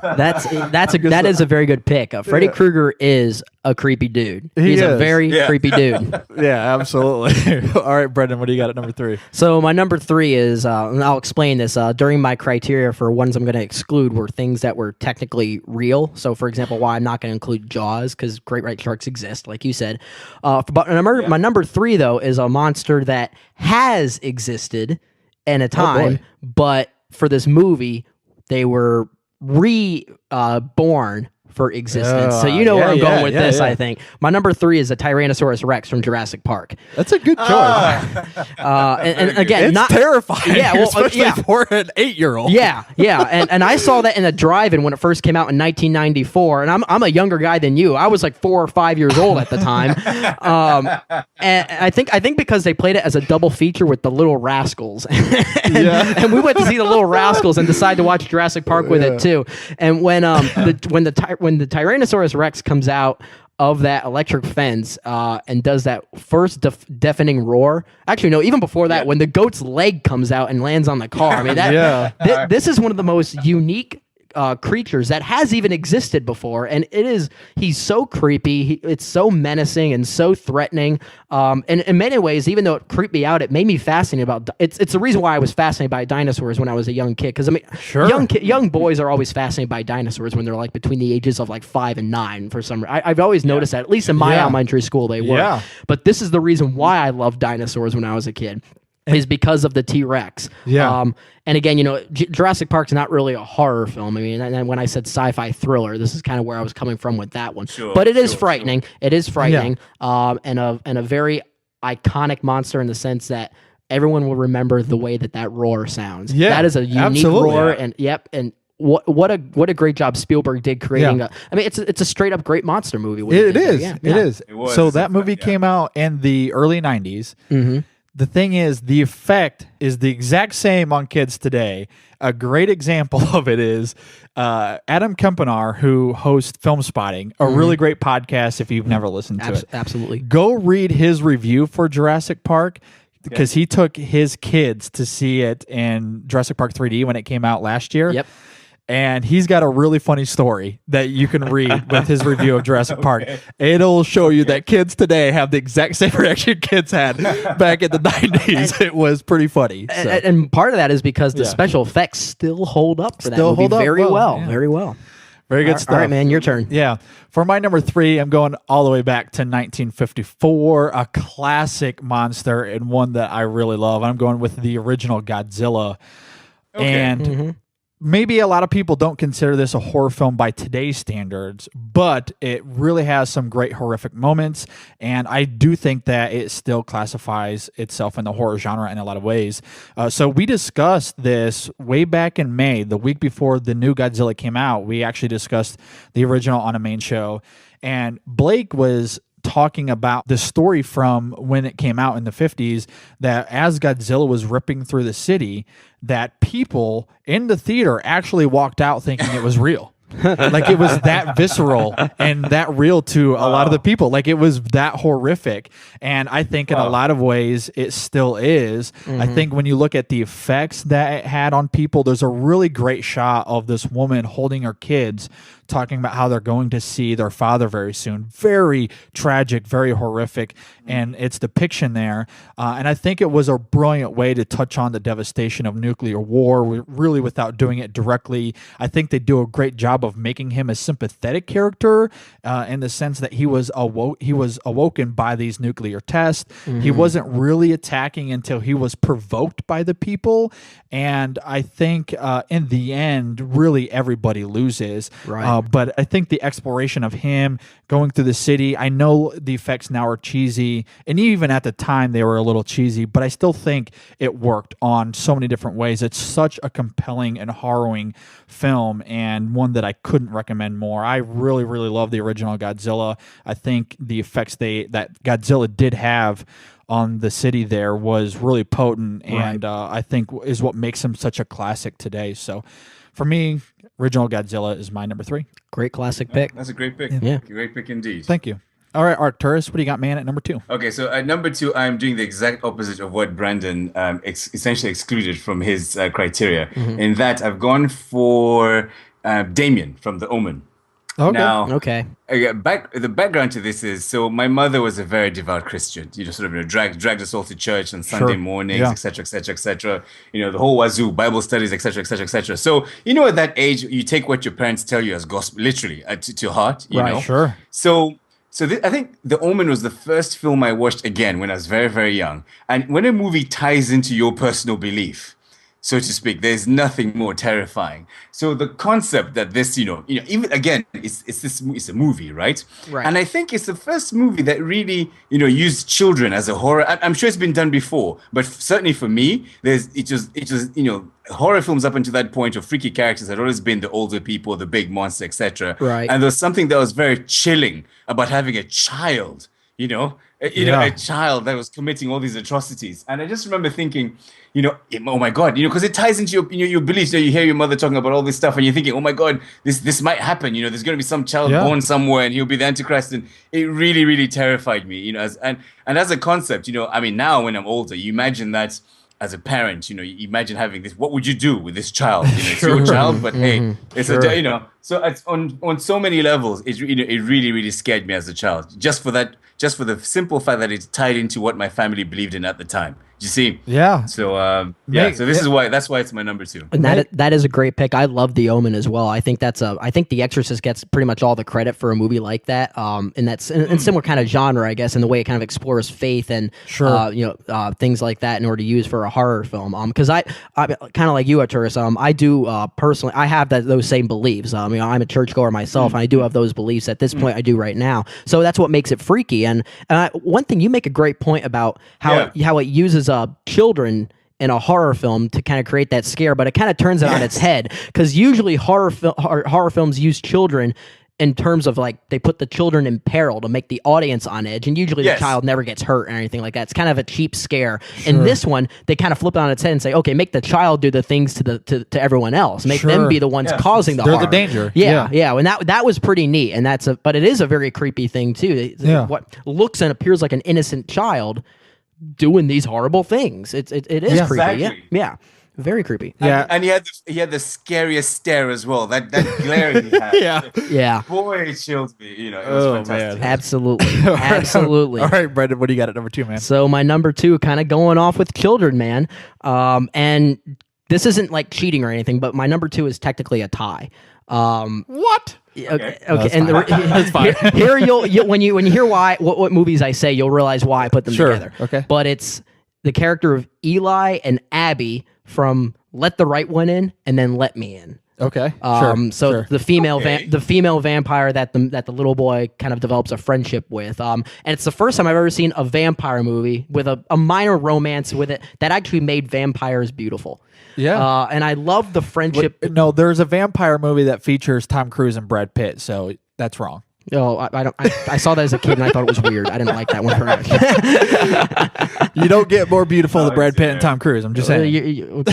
That is a very good pick. Freddy Krueger is a creepy dude. He's a very creepy dude. Yeah, absolutely. All right, Brendan, what do you got at number 3? So my number 3 is, and I'll explain this. During my criteria for ones I'm going to exclude were things that were technically real. So, for example, why I'm not going to include Jaws, because great white sharks exist, like you said. But my number 3, though, is a monster that has existed in a time, but for this movie, they were reborn for existence. So you know where I'm going with this, I think. My number 3 is a Tyrannosaurus Rex from Jurassic Park. That's a good choice. And again, it's not terrifying. Yeah, well, especially for an 8-year-old. Yeah. And I saw that in a drive-in when it first came out in 1994. And I'm a younger guy than you. I was like 4 or 5 years old at the time. And I think because they played it as a double feature with the Little Rascals, and we went to see the Little Rascals and decided to watch Jurassic Park with it too. And when the Tyrannosaurus Rex comes out of that electric fence and does that first deafening roar. Actually, no, even before that, when the goat's leg comes out and lands on the car. I mean, this is one of the most unique creatures that has even existed before, and he's so creepy. It's so menacing and so threatening. And in many ways, even though it creeped me out, it made me fascinated about. It's the reason why I was fascinated by dinosaurs when I was a young kid. Because I mean, young boys are always fascinated by dinosaurs when they're like between the ages of like 5 and 9. For some reason, I've always noticed that. At least in my elementary school, they were. Yeah. But this is the reason why I loved dinosaurs when I was a kid. Is because of the T-Rex. Yeah. And again, Jurassic Park's not really a horror film. I mean, and when I said sci-fi thriller, this is kind of where I was coming from with that one. But it is frightening. Sure. It is frightening. Yeah. And a very iconic monster in the sense that everyone will remember the way that roar sounds. Yeah. That is a unique roar. And and what a great job Spielberg did creating. I mean, it's a straight up great monster movie. It is. It is. So that movie came out in the early 90s. Mm-hmm. The thing is, the effect is the exact same on kids today. A great example of it is Adam Kempenaar, who hosts Film Spotting, a really great podcast if you've never listened to it. Absolutely. Go read his review for Jurassic Park, because he took his kids to see it in Jurassic Park 3D when it came out last year. Yep. And he's got a really funny story that you can read with his review of Jurassic Park. It'll show you that kids today have the exact same reaction kids had back in the 90s. It was pretty funny. So. And part of that is because the special effects still hold up for that movie very well. Very well. Very good stuff. All right, man, your turn. Yeah. For my number 3, I'm going all the way back to 1954, a classic monster and one that I really love. I'm going with the original Godzilla. Okay. And maybe a lot of people don't consider this a horror film by today's standards, but it really has some great horrific moments, and I do think that it still classifies itself in the horror genre in a lot of ways. So we discussed this way back in May, the week before the new Godzilla came out. We actually discussed the original on a main show, and Blake was talking about the story from when it came out in the 50s, that as Godzilla was ripping through the city, that people in the theater actually walked out thinking it was real. Like it was that visceral and that real to a lot of the people. Like it was that horrific. And I think in a lot of ways it still is. I think when you look at the effects that it had on people, there's a really great shot of this woman holding her kids, talking about how they're going to see their father very soon. Very tragic, very horrific. And its depiction there. And I think it was a brilliant way to touch on the devastation of nuclear war, really without doing it directly. I think they do a great job of making him a sympathetic character in the sense that he was awoken by these nuclear tests. He wasn't really attacking until he was provoked by the people. And I think in the end, really everybody loses. Right. But I think the exploration of him going through the city, I know the effects now are cheesy, and even at the time they were a little cheesy, but I still think it worked on so many different ways. It's such a compelling and harrowing film, and one that I couldn't recommend more. I really, really love the original Godzilla. I think the effects that Godzilla did have on the city there was really potent, and I think is what makes him such a classic today. So for me, original Godzilla is my number 3. Great classic pick. That's a great pick. Yeah. Great pick indeed. Thank you. All right, Arcturus, what do you got, man, at number 2? Okay, so at number 2, I'm doing the exact opposite of what Brandon essentially excluded from his criteria. In that, I've gone for Damien from The Omen. Okay. Now, Okay. the background to this is, so my mother was a very devout Christian. Sort of dragged us all to church on Sunday mornings, Yeah. etc., etc., etc. The whole wazoo, Bible studies, etc., etc., etc. So at that age, you take what your parents tell you as gospel, literally to heart. You Right, know. Sure. So I think The Omen was the first film I watched again when I was very, very young. And when a movie ties into your personal belief, so to speak, there's nothing more terrifying. So the concept that this, even again, it's a movie, right? Right. And I think it's the first movie that really, used children as a horror. I'm sure it's been done before, but certainly for me, it just horror films up until that point of freaky characters had always been the older people, the big monster, etc. Right. And there was something that was very chilling about having a child, a child that was committing all these atrocities. And I just remember thinking, oh my God, because it ties into your beliefs. You hear your mother talking about all this stuff and you're thinking, oh my God, this might happen. There's going to be some child born somewhere and he'll be the Antichrist. And it really, really terrified me, and as a concept, now when I'm older, you imagine that as a parent, you imagine having this. What would you do with this child? It's your child, but hey, it's So it's on so many levels. It really, really scared me as a child. Just for the simple fact that it tied into what my family believed in at the time. Do you see? Yeah. So So that's why it's my number 2. And that is a great pick. I love The Omen as well. I think I think The Exorcist gets pretty much all the credit for a movie like that. And that's in similar kind of genre, I guess, in the way it kind of explores faith and things like that in order to use for a horror film. Because I kind of like you, Arcturus. I do personally. I have those same beliefs. I'm a churchgoer myself, and I do have those beliefs at this point. I do right now. So that's what makes it freaky. And one thing, you make a great point about how it uses children in a horror film to kind of create that scare, but it kind of turns it on its head, because usually horror films use children in terms of like they put the children in peril to make the audience on edge, and usually the child never gets hurt or anything like that. It's kind of a cheap scare. In this one, they kind of flip it on its head and say, okay, make the child do the things to everyone else, make them be the ones causing the harm. They're the danger. Yeah, and that was pretty neat, and but it is a very creepy thing too. What looks and appears like an innocent child doing these horrible things. It is creepy. Exactly. Yeah, very creepy. Yeah. And he had the scariest stare as well. That glare he had. Yeah. Boy, it chilled me. It was fantastic. Absolutely. Absolutely. All right, Brendan, what do you got at number 2, man? So my number 2, kind of going off with children, man. And this isn't like cheating or anything, but my number 2 is technically a tie. What? Okay. And that's fine. Here when you hear what movies I say, you'll realize why I put them together. Okay. But it's the character of Eli and Abby from Let the Right One In and then Let Me In. Okay. The female vampire that the little boy kind of develops a friendship with. And it's the first time I've ever seen a vampire movie with a minor romance with it that actually made vampires beautiful. Yeah. And I love the friendship. No, there's a vampire movie that features Tom Cruise and Brad Pitt, so that's wrong. Oh, I saw that as a kid and I thought it was weird. I didn't like that one very much. You don't get more beautiful than Brad Pitt and Tom Cruise. I'm just saying.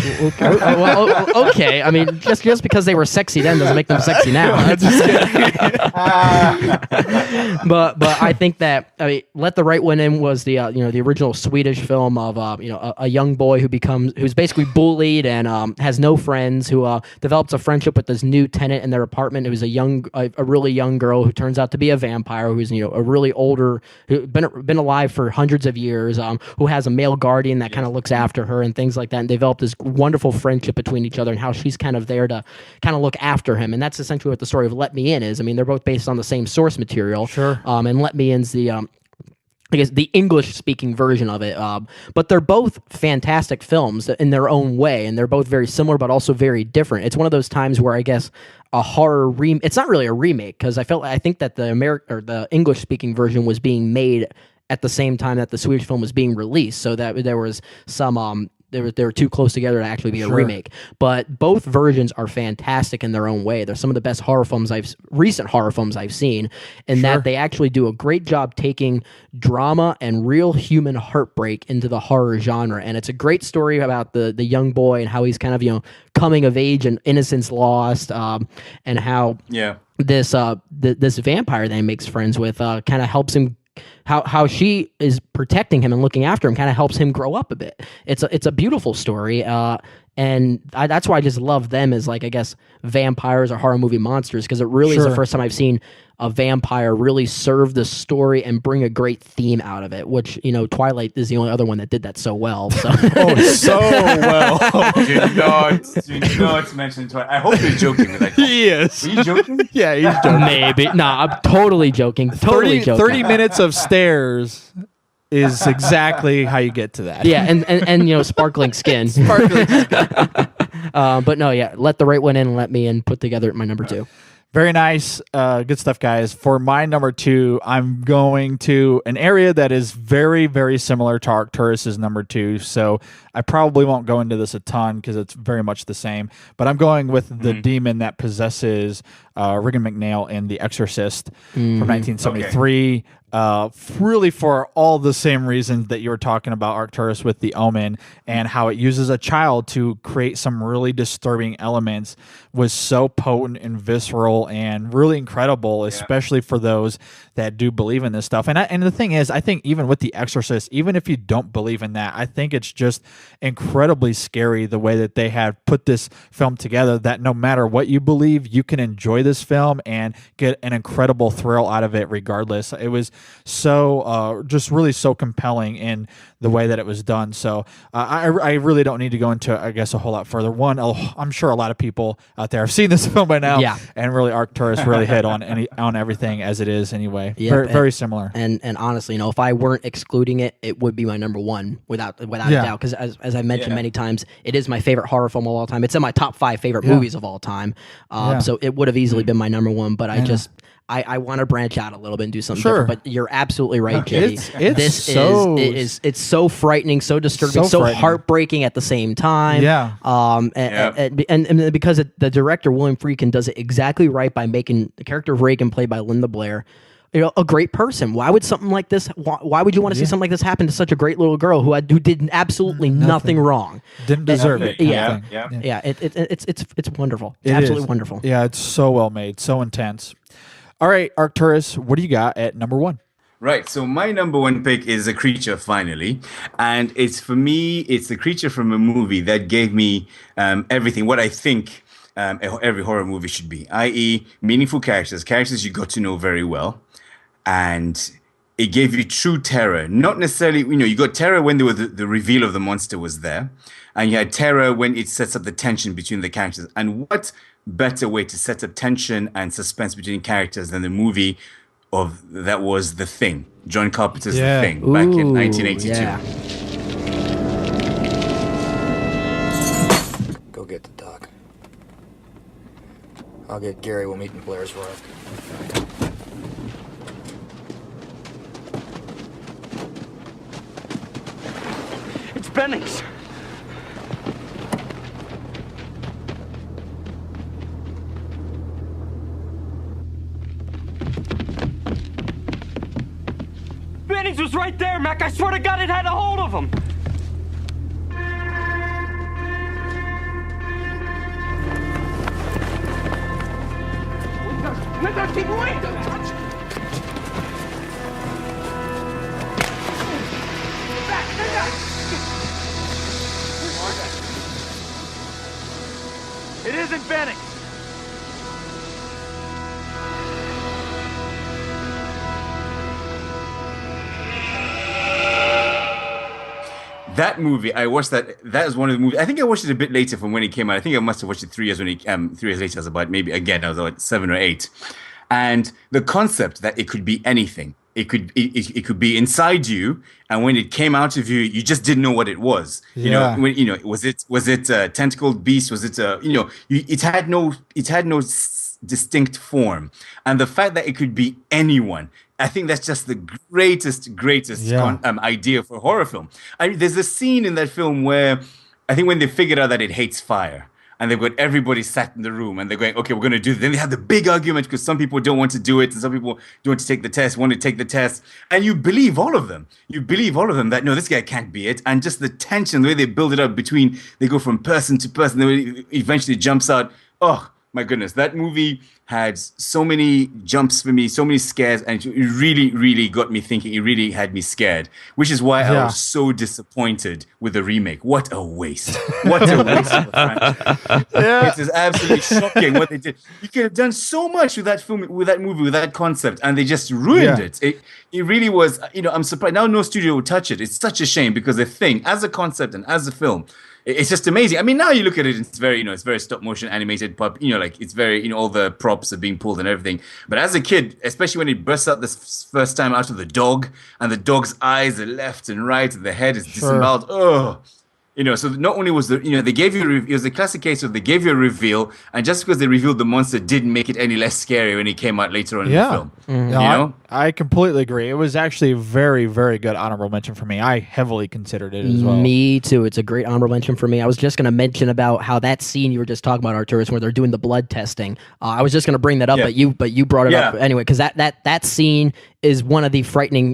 Okay. I mean, just because they were sexy then doesn't make them sexy now. But I think that Let the Right One In was the the original Swedish film of a young boy who's basically bullied and has no friends, who develops a friendship with this new tenant in their apartment who's a really young girl who turns out to be a vampire, who's a really older, who's been alive for hundreds of years, who has a male guardian that kind of looks after her and things like that, and develop this wonderful friendship between each other, and how she's kind of there to kind of look after him. And that's essentially what the story of Let Me In is. I mean, they're both based on the same source material. Sure. And Let Me In's the I guess the English-speaking version of it, but they're both fantastic films in their own way, and they're both very similar, but also very different. It's one of those times where I guess a horror it's not really a remake, because I think that the English-speaking version was being made at the same time that the Swedish film was being released, so that there was some they were too close together to actually be a remake. But both versions are fantastic in their own way. They're some of the best recent horror films I've seen, in that they actually do a great job taking drama and real human heartbreak into the horror genre. And it's a great story about the young boy and how he's kind of coming of age and innocence lost, and how this vampire that he makes friends with kind of helps him. How she is protecting him and looking after him kind of helps him grow up a bit. It's a beautiful story, And that's why I just love them as, like, I guess, vampires or horror movie monsters, because it really is the first time I've seen a vampire really serve the story and bring a great theme out of it, which, Twilight is the only other one that did that so well. So. So well. Do not mention Twilight. I hope you're joking with that. He is. Are you joking? Yeah, he's joking. Maybe. Nah, I'm totally joking. Totally joking. 30 minutes of stairs is exactly how you get to that. Yeah, and sparkling skin. But no, yeah, let the right one in and let me in, put together my number 2. Very nice. Good stuff, guys. For my number 2, I'm going to an area that is very, very similar to Arcturus' number 2. So I probably won't go into this a ton because it's very much the same. But I'm going with the demon that possesses Regan McNeil in The Exorcist from 1973. Really for all the same reasons that you were talking about Arcturus with The Omen, and how it uses a child to create some really disturbing elements was so potent and visceral and really incredible, especially for those that do believe in this stuff. And the thing is, I think even with The Exorcist, even if you don't believe in that, I think it's just incredibly scary the way that they have put this film together, that no matter what you believe, you can enjoy this film and get an incredible thrill out of it regardless. It was so just really so compelling in the way that it was done. So I really don't need to go into, I guess, a whole lot further. One, I'm sure a lot of people out there have seen this film by now, and really Arcturus really hit on everything as it is anyway. Yep, very similar. And honestly, if I weren't excluding it, it would be my number 1 without a doubt. Because as I mentioned many times, it is my favorite horror film of all time. It's in my top 5 favorite movies of all time. So it would have easily been my number 1. But I want to branch out a little bit and do something different. But you're absolutely right, JD. It's so frightening, so disturbing, so heartbreaking at the same time. Yeah. And because the director William Friedkin does it exactly right by making the character of Reagan, played by Linda Blair, a great person. Why would something like this? Why would you want to see something like this happen to such a great little girl who did absolutely nothing wrong? Didn't deserve it. Yeah. It's wonderful. It's absolutely wonderful. Yeah, it's so well made, so intense. All right, Arcturus, what do you got at number 1? Right, so my number 1 pick is a creature, finally. And it's the creature from a movie that gave me everything, what I think every horror movie should be, i.e. meaningful characters you got to know very well. And it gave you true terror. Not necessarily, you got terror when the reveal of the monster was there. And you had terror when it sets up the tension between the characters. And what better way to set up tension and suspense between characters than the movie that was The Thing, John Carpenter's The Thing, back in 1982. Yeah. Go get the doc. I'll get Gary. We'll meet in Blair's Rock. It's Bennings. Bennings was right there, Mac. I swear to God it had a hold of him. Keep away! Don't touch! Back! It isn't Bennings. That movie, I watched that. That is one of the movies. I think I watched it a bit later from when it came out. I think I must have watched it 3 years when 3 years later. I was about I was like 7 or 8. And the concept that it could be anything. It could be inside you, and when it came out of you, you just didn't know what it was. Was it a tentacled beast? Was it it had no distinct form, and the fact that it could be anyone. I think that's just the greatest idea for a horror film. There's a scene in that film where I think when they figured out that it hates fire, and they've got everybody sat in the room, and they're going, okay, we're going to do this. Then they have the big argument because some people don't want to do it, and some people don't want to take the test, want to take the test. And you believe all of them. You believe all of them that, no, this guy can't be it. And just the tension, the way they build it up between, they go from person to person, then it eventually jumps out. Oh, my goodness, that movie had so many jumps for me, so many scares, and it really, really got me thinking. It really had me scared, which is why I was so disappointed with the remake. What a waste. What a waste of a franchise. It is absolutely shocking what they did. You could have done so much with that film, with that movie, with that concept, and they just ruined it. It really was, I'm surprised. Now no studio will touch it. It's such a shame because the thing, as a concept and as a film, it's just amazing. I mean, now you look at it, it's very, it's very stop motion animated pop, like it's very, all the props are being pulled and everything. But as a kid, especially when it bursts out this first time out of the dog and the dog's eyes are left and right and the head is disemboweled. Oh, so not only was they gave you, it was a classic case of they gave you a reveal, and just because they revealed the monster didn't make it any less scary when it came out later on in the film. No, I completely agree. It was actually a very, very good honorable mention for me. I heavily considered it as well. Me too. It's a great honorable mention for me. I was just going to mention about how that scene you were just talking about, Arcturus, where they're doing the blood testing. I was just going to bring that up, but you brought it up anyway, because that scene is one of the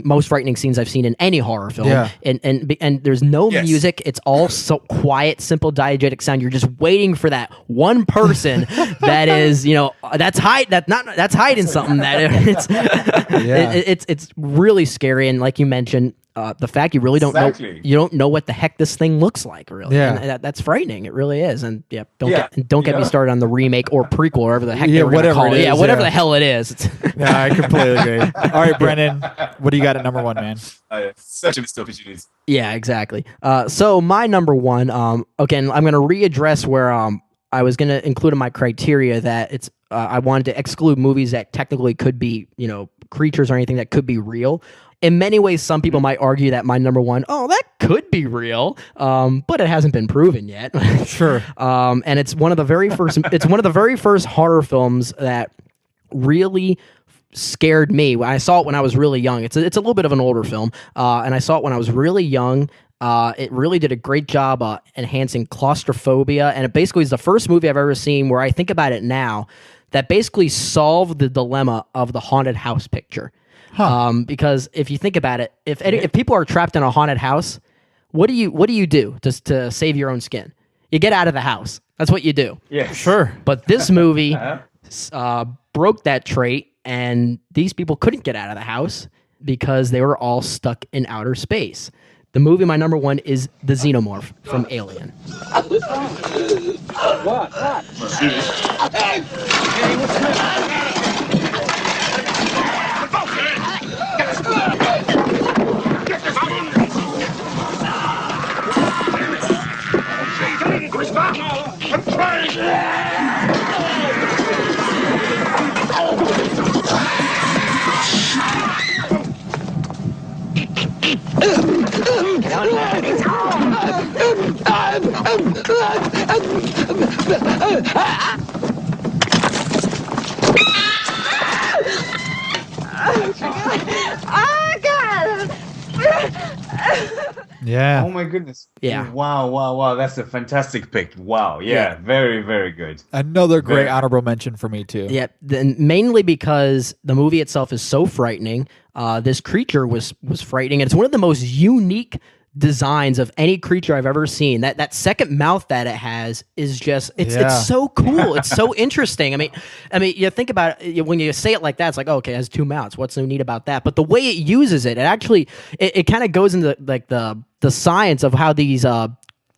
most frightening scenes I've seen in any horror film. Yeah. And there's no music. It's all so quiet, simple diegetic sound. You're just waiting for that one person that is, that's hiding something it's really scary. And like you mentioned, the fact you really don't know what the heck this thing looks like, really. And that's frightening. It really is. And don't get me started on the remake or prequel or whatever the heck they were going to call it. Whatever the hell it is. Yeah, I completely agree. All right, Brennan, what do you got at number one, man? Such a missed opportunity. Yeah, exactly. So my number one, again, I'm going to readdress where I was going to include in my criteria that it's I wanted to exclude movies that technically could be, creatures or anything that could be real. In many ways, some people might argue that my number one, that could be real, but it hasn't been proven yet. Sure. And it's one of the very first. It's one of the very first horror films that really scared me. I saw it when I was really young. It's a little bit of an older film, and I saw it when I was really young. It really did a great job enhancing claustrophobia, and it basically is the first movie I've ever seen where I think about it now that basically solved the dilemma of the haunted house picture. Because if you think about it, if people are trapped in a haunted house, what do you do just to save your own skin? You get out of the house. That's what you do. Yeah, sure. But this movie broke that trait, and these people couldn't get out of the house because they were all stuck in outer space. The movie, my number one, is The Xenomorph from Alien. What? Yeah. Oh my goodness. Yeah. Wow. That's a fantastic pick. Wow. Yeah. Very, very good. Another great honorable mention for me too. Yeah. Mainly because the movie itself is so frightening. This creature was frightening, and it's one of the most unique designs of any creature I've ever seen. That second mouth that it has is just it's so cool. It's so interesting. I mean, you think about it, when you say it like that, it's like, oh, okay, it has two mouths. What's so neat about that? But the way it uses it, it kind of goes into like the science of how these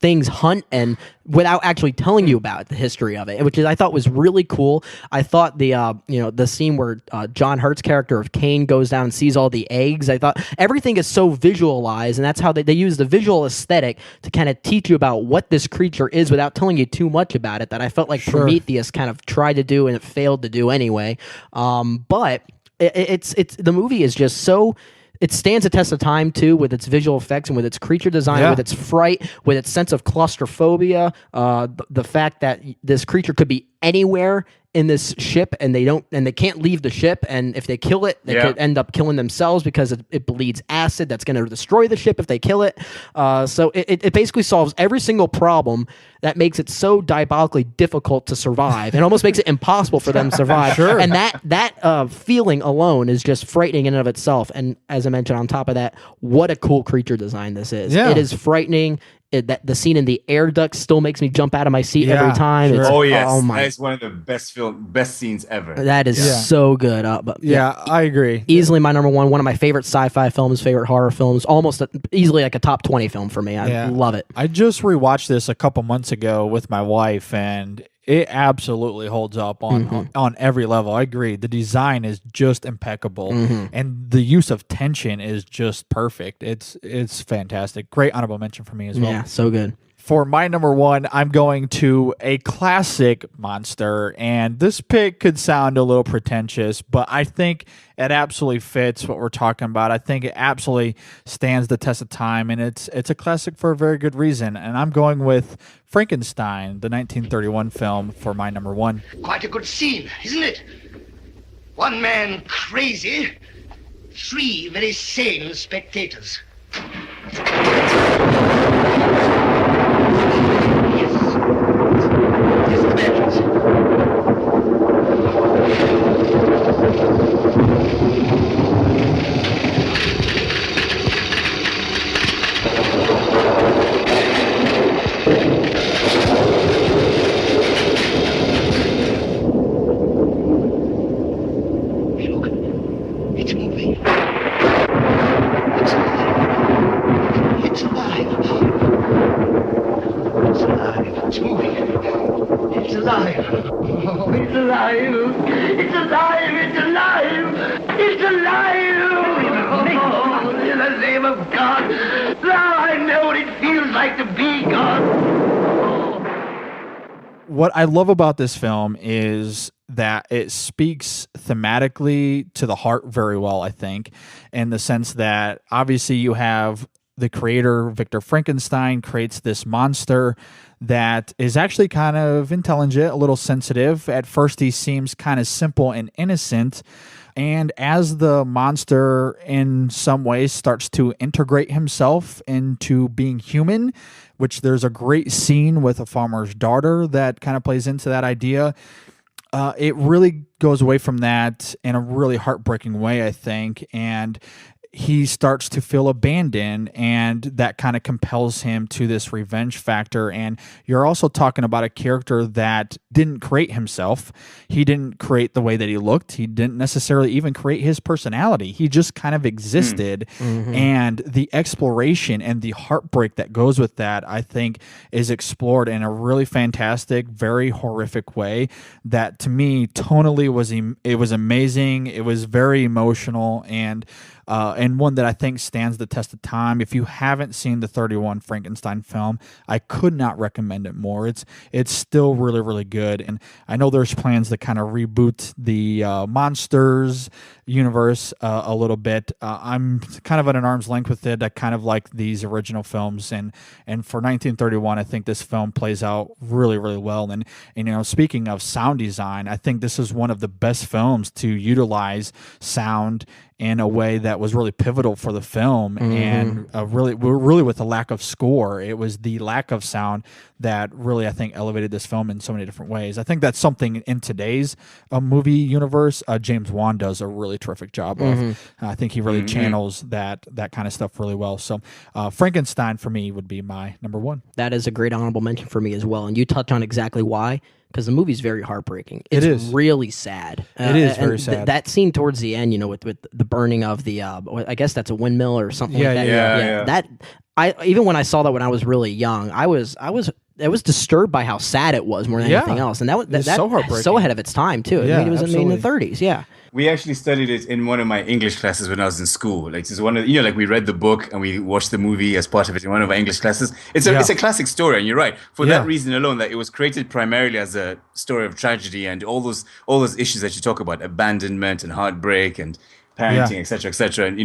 things hunt, and without actually telling you about the history of it, which I thought was really cool. I thought the scene where John Hurt's character of Kane goes down and sees all the eggs, I thought everything is so visualized, and that's how they use the visual aesthetic to kind of teach you about what this creature is without telling you too much about it, that I felt like Prometheus kind of tried to do and it failed to do anyway. But it's the movie is just so... It stands a test of time, too, with its visual effects and with its creature design, with its fright, with its sense of claustrophobia, the fact that this creature could be anywhere in this ship, and they can't leave the ship, and if they kill it, they could end up killing themselves because it bleeds acid that's going to destroy the ship if they kill it. So it basically solves every single problem that makes it so diabolically difficult to survive, and almost makes it impossible for them to survive. And that feeling alone is just frightening in and of itself. And as I mentioned, on top of that, what a cool creature design this is. It is frightening. that the scene in the air duct still makes me jump out of my seat Yeah, every time. sure. It's, Oh yes, oh my, that is one of the best scenes ever. that is Yeah. so good. But I agree. easily my number one of my favorite sci-fi films, favorite horror films, easily like a top 20 film for me. I love it. I just rewatched this a couple months ago with my wife, and it absolutely holds up on every level. I agree. The design is just impeccable, and the use of tension is just perfect. It's fantastic. Great honorable mention for me as well. Yeah, so good. For my number one, I'm going to a classic monster, and this pick could sound a little pretentious, but I think it absolutely fits what we're talking about. I think it absolutely stands the test of time, and it's a classic for a very good reason. And I'm going with Frankenstein, the 1931 film, for my number one. Quite a good scene, isn't it? One man crazy, three very sane spectators. Yes, the badges. Look, it's moving. It's alive. It's alive. It's alive. It's moving. It's alive. Oh, it's alive. It's alive. It's alive. It's alive. Oh, in the name of God. Now I know what it feels like to be God. What I love about this film is that it speaks thematically to the heart very well, I think, in the sense that obviously you have the creator, Victor Frankenstein, creates this monster that is actually kind of intelligent, a little sensitive. At first, he seems kind of simple and innocent. And as the monster in some ways starts to integrate himself into being human, which there's a great scene with a farmer's daughter that kind of plays into that idea. It really goes away from that in a really heartbreaking way, I think. And he starts to feel abandoned, and that kind of compels him to this revenge factor. And you're also talking about a character that didn't create himself. He didn't create the way that he looked. He didn't necessarily even create his personality. He just kind of existed. And the exploration and the heartbreak that goes with that, I think, is explored in a really fantastic, very horrific way that to me tonally was amazing. It was very emotional, and one that I think stands the test of time. If you haven't seen the 31 Frankenstein film, I could not recommend it more. It's still really, really good. And I know there's plans to kind of reboot the Monsters universe a little bit. I'm kind of at an arm's length with it. I kind of like these original films. And for 1931, I think this film plays out really, really well. And speaking of sound design, I think this is one of the best films to utilize sound in a way that was really pivotal for the film, and really with the lack of score. It was the lack of sound that really, I think, elevated this film in so many different ways. I think that's something in today's movie universe, James Wan does a really terrific job of. I think he really channels that kind of stuff really well. So Frankenstein for me would be my number one. That is a great honorable mention for me as well. And you touch on exactly why. Because the movie's very heartbreaking. It's really sad. It is very sad. That scene towards the end, with the burning of the, I guess that's a windmill or something like that. Yeah. That even when I saw that when I was really young, I was disturbed by how sad it was more than anything else. And that's so heartbreaking. So ahead of its time too. Yeah, It was made in the 30s. Yeah. We actually studied it in one of my English classes when I was in school. Like, it's one of we read the book and we watched the movie as part of it in one of our English classes. It's a classic story, and you're right. For that reason alone, that it was created primarily as a story of tragedy and all those issues that you talk about, abandonment and heartbreak and parenting, etc., etc. And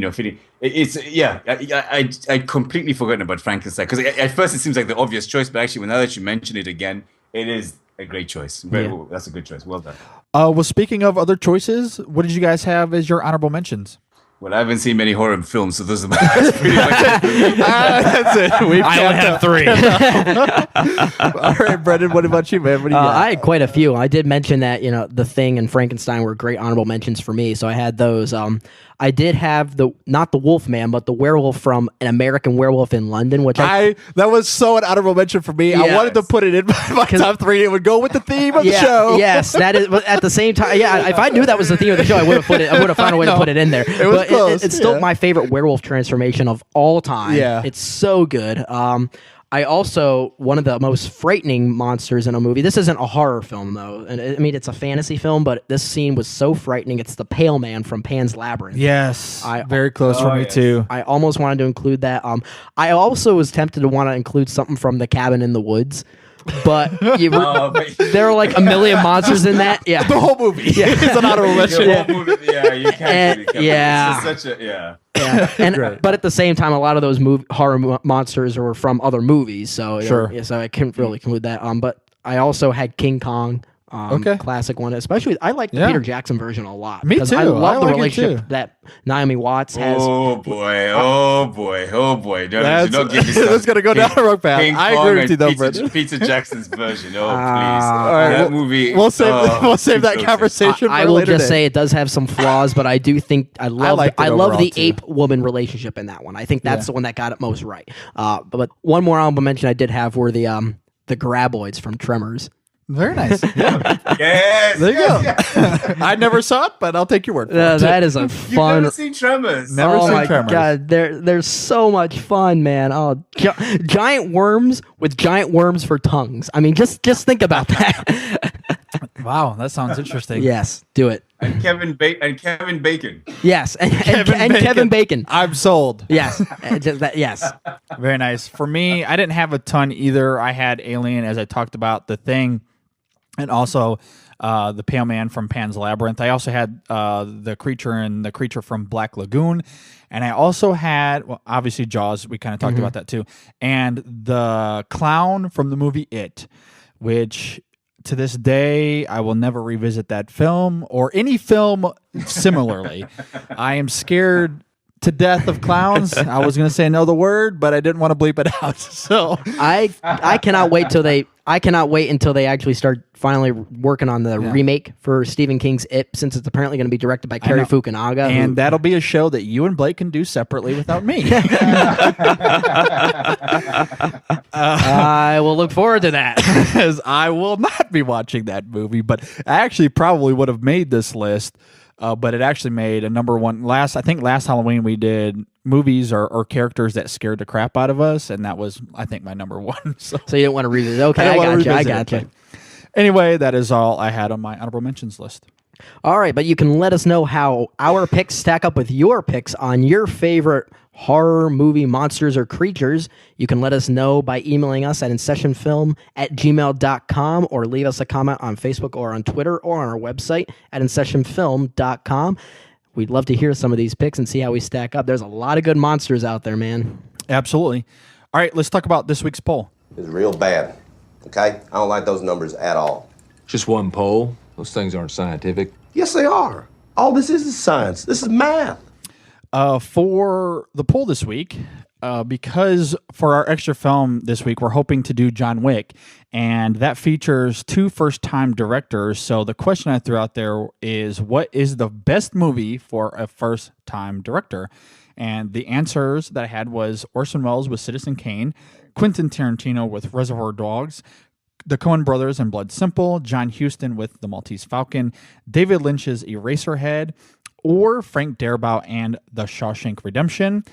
I completely forgotten about Frankenstein, because at first it seems like the obvious choice, but actually, now that you mention it again, it is a great choice. That's a good choice. Well done. Well, speaking of other choices, what did you guys have as your honorable mentions? Well, I haven't seen many horror films, so those are that's pretty much it. That's it. I only have 3. All right, Brendan, what about you, man? What do you got? I had quite a few. I did mention that, The Thing and Frankenstein were great honorable mentions for me, so I had those. I did have not the Wolfman, but the werewolf from An American Werewolf in London, which that was so an honorable mention for me. I wanted to put it in my top 3. It would go with the theme of the show. Yes, that is. But at the same time, yeah, if I knew that was the theme of the show, I would have put it. I would have found a way to put it in there. It was close. It's still my favorite werewolf transformation of all time. Yeah, it's so good. I also, one of the most frightening monsters in a movie. This isn't a horror film, though. And I mean, it's a fantasy film, but this scene was so frightening. It's the Pale Man from Pan's Labyrinth. Yes. Very close for me, too. I almost wanted to include that. I also was tempted to want to include something from The Cabin in the Woods. But there are like a million monsters in that. Yeah. The whole movie. Yeah. It's an honorable mention. The whole movie, yeah, you can't. Yeah. It's such a, yeah. And but at the same time, a lot of those horror monsters were from other movies, so so I couldn't really include that. But I also had King Kong, classic one. Especially, I like the Peter Jackson version a lot. Me too. I love the like relationship that Naomi Watts has. Oh boy! Don't give me It's gonna go down the wrong path. I agree with you, though, Brendan. Peter Jackson's version. Oh please! That movie. We'll save that conversation. I will just say it does have some flaws, but I do think I love the ape woman relationship in that one. I think that's the one that got it most right. But one more honorable mention I did have were the graboids from Tremors. Very nice. Yeah. Yes. There you go. I never saw it, but I'll take your word for it. That is a fun. You've never seen Tremors? Never seen Tremors. Oh my God, they're so much fun, man. Oh, giant worms with giant worms for tongues. I mean, just think about that. Wow, that sounds interesting. Yes, do it. And Kevin Bacon. Yes, and Kevin Bacon. I'm sold. Yes, yes. Very nice. For me, I didn't have a ton either. I had Alien, as I talked about, The Thing, and also the Pale Man from Pan's Labyrinth. I also had the creature from Black Lagoon, and I also had, obviously Jaws. We kind of talked about that too, and the clown from the movie It, which to this day I will never revisit that film or any film similarly. I am scared to death of clowns. I was going to say the word, but I didn't want to bleep it out. So I cannot wait until they actually start finally working on the remake for Stephen King's It, since it's apparently going to be directed by Cary Fukunaga. And that'll be a show that you and Blake can do separately without me. I will look forward to that. Because I will not be watching that movie, but I actually probably would have made this list. But it actually made a number one. Last Halloween we did movies or characters that scared the crap out of us, and that was, I think, my number one. So you didn't want to revisit it. Okay, I got you. Anyway, that is all I had on my honorable mentions list. All right, but you can let us know how our picks stack up with your picks on your favorite horror movie monsters or creatures. You can let us know by emailing us at InSessionFilm@gmail.com or leave us a comment on Facebook or on Twitter or on our website at InSessionFilm.com. We'd love to hear some of these picks and see how we stack up. There's a lot of good monsters out there, man. Absolutely. All right, let's talk about this week's poll. It's real bad, okay? I don't like those numbers at all. Just one poll? Those things aren't scientific. Yes, they are. All this is science. This is math. For the poll this week, because for our extra film this week, we're hoping to do John Wick, and that features 2 first-time directors. So the question I threw out there is, what is the best movie for a first-time director? And the answers that I had was Orson Welles with Citizen Kane, Quentin Tarantino with Reservoir Dogs, the Coen brothers in Blood Simple, John Huston with The Maltese Falcon, David Lynch's Eraserhead, or Frank Darabont and The Shawshank Redemption.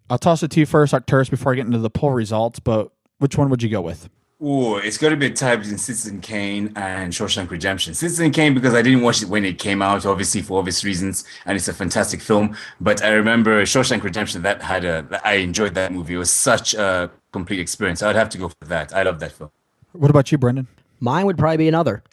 I'll toss it to you first, Arcturus, before I get into the poll results, but which one would you go with? Oh, it's got to be a tie between Citizen Kane and Shawshank Redemption. Citizen Kane, because I didn't watch it when it came out, obviously for obvious reasons, and it's a fantastic film. But I remember Shawshank Redemption, I enjoyed that movie. It was such a complete experience. I'd have to go for that. I love that film. What about you, Brendan? Mine would probably be another.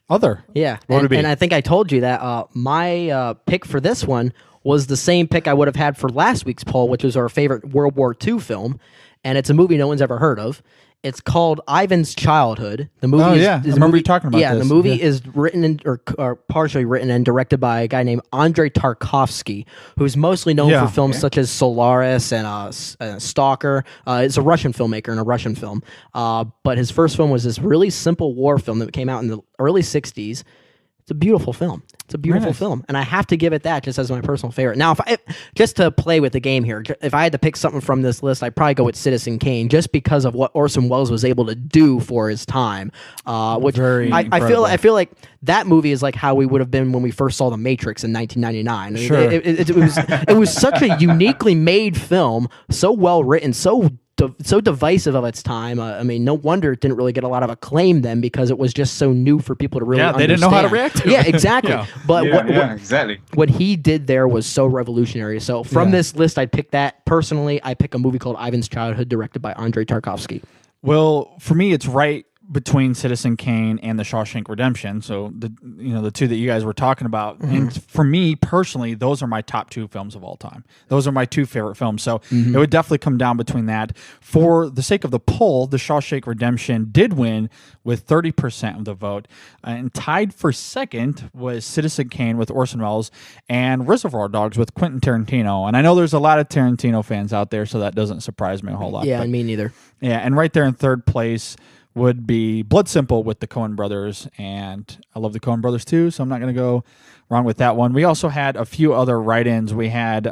Other? Yeah. What would it be? And I think I told you that my pick for this one was the same pick I would have had for last week's poll, which was our favorite World War II film. And it's a movie no one's ever heard of. It's called Ivan's Childhood. The movie I remember you talking about this. Yeah, the movie is written or partially written and directed by a guy named Andrei Tarkovsky, who's mostly known for films such as Solaris and Stalker. It's a Russian filmmaker in a Russian film. But his first film was this really simple war film that came out in the early 60s. It's a beautiful film. It's a beautiful Nice. film, and I have to give it that just as my personal favorite. Now, just to play with the game here, if I had to pick something from this list, I'd probably go with Citizen Kane, just because of what Orson Welles was able to do for his time. Which Very I incredible. feel like that movie is like how we would have been when we first saw The Matrix in 1999. Sure. It was such a uniquely made film, so well written, so divisive of its time. I mean, no wonder it didn't really get a lot of acclaim then, because it was just so new for people to really Yeah, they didn't know how to react to Yeah, it. exactly. Yeah. But Exactly. what he did there was so revolutionary. So from this list, I'd pick that. Personally, I pick a movie called Ivan's Childhood, directed by Andrei Tarkovsky. Well, for me, it's right between Citizen Kane and The Shawshank Redemption. So the two that you guys were talking about, and for me personally, those are my top two films of all time. Those are my two favorite films. So it would definitely come down between that. For the sake of the poll, The Shawshank Redemption did win with 30% of the vote, and tied for second was Citizen Kane with Orson Welles and Reservoir Dogs with Quentin Tarantino. And I know there's a lot of Tarantino fans out there, so that doesn't surprise me a whole lot. Yeah, but, me neither. yeah, and right there in third place would be Blood Simple with the Coen brothers, and I love the Coen brothers too, so I'm not going to go wrong with that one. We also had a few other write-ins. We had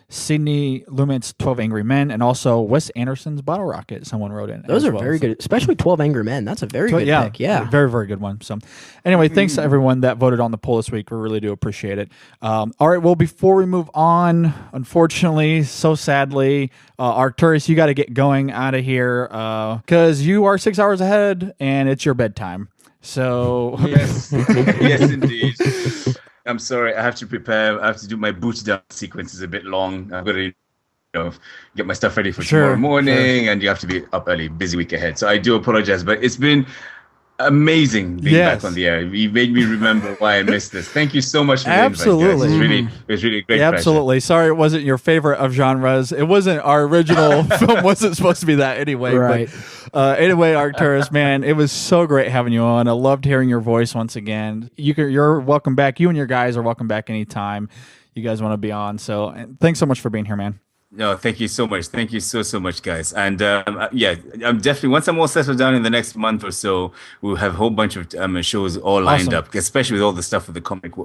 Sidney Lumet's 12 Angry Men, and also Wes Anderson's Bottle Rocket. Someone wrote in. Those as are well. very good, especially 12 Angry Men. That's a very good pick. Yeah. Very, very good one. So anyway, thanks to everyone that voted on the poll this week. We really do appreciate it. All right, well, before we move on, unfortunately, so sadly, Arcturus, you got to get going out of here because you are 6 hours ahead and it's your bedtime. So Yes, yes, indeed. I'm sorry. I have to prepare. I have to do my boot down sequence is a bit long. I've got to, get my stuff ready for tomorrow morning, and you have to be up early. Busy week ahead. So I do apologize, but it's been amazing being back on the air. You made me remember why I missed this. Thank you so much for the invite, guys. It was really a great pleasure. Absolutely. Sorry it wasn't your favorite of genres. It wasn't our original film. Wasn't supposed to be that anyway. Right. But anyway, Arcturus, man, it was so great having you on. I loved hearing your voice once again. You're welcome back. You and your guys are welcome back anytime you guys want to be on. So thanks so much for being here, man. No, thank you so much. Thank you so much, guys. And I'm definitely, once I'm all settled down in the next month or so, we'll have a whole bunch of shows all lined up, especially with all the stuff with the comic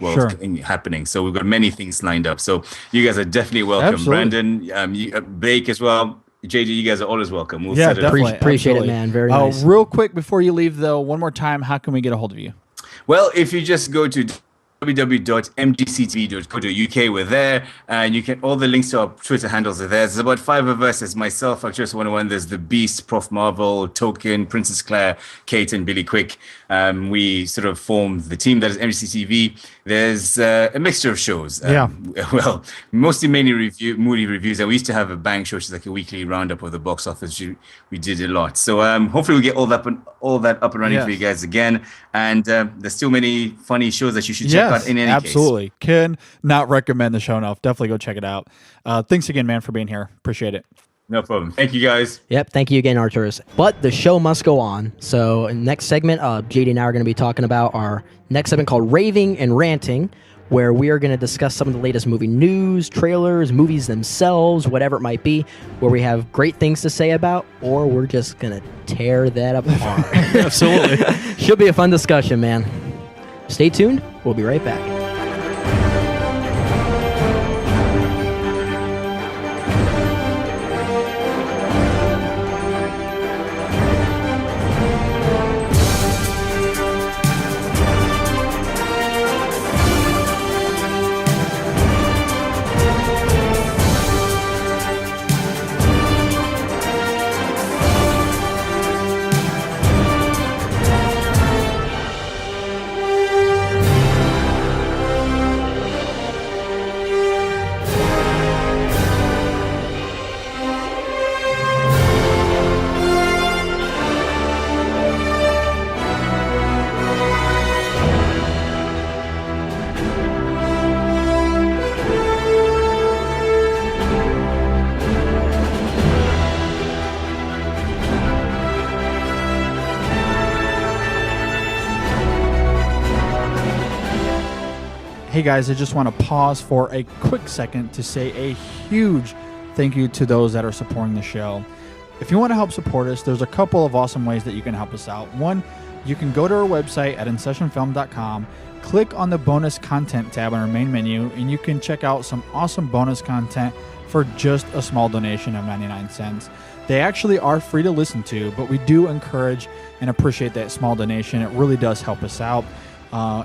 world happening. So we've got many things lined up. So you guys are definitely welcome. Absolutely. Brandon, Blake as well. JD, you guys are always welcome. We'll Yeah, set it up. definitely. Appreciate Absolutely. it, man. Very nice. Real quick before you leave, though, one more time, how can we get a hold of you? Well, if you just go to www.mgctv.co.uk, we're there, and you can all the links to our Twitter handles are there. There's about 5 of us. There's myself, Arcturus 101. There's the Beast, Prof Marvel, Token, Princess Claire, Kate, and Billy Quick. We sort of formed the team that is MGCTv. There's a mixture of shows. Well, mainly movie reviews. And we used to have a Bang show, which is like a weekly roundup of the box office. We did a lot. So hopefully we'll get all that up and running for you guys again. And there's still many funny shows that you should check out in any absolutely. Can not recommend the show enough. Definitely go check it out. Thanks again, man, for being here. Appreciate it. No problem. Thank you, guys. Yep, thank you again, Arcturus. But the show must go on. So in the next segment, JD and I are going to be talking about our next segment called Raving and Ranting, where we are going to discuss some of the latest movie news, trailers, movies themselves, whatever it might be, where we have great things to say about, or we're just going to tear that apart. Absolutely. Should be a fun discussion, man. Stay tuned. We'll be right back. Hey guys, I just want to pause for a quick second to say a huge thank you to those that are supporting the show. If you want to help support us, there's a couple of awesome ways that you can help us out. One, you can go to our website at InSessionFilm.com, click on the bonus content tab on our main menu, and you can check out some awesome bonus content for just a small donation of 99 cents. They actually are free to listen to, but we do encourage and appreciate that small donation. It really does help us out.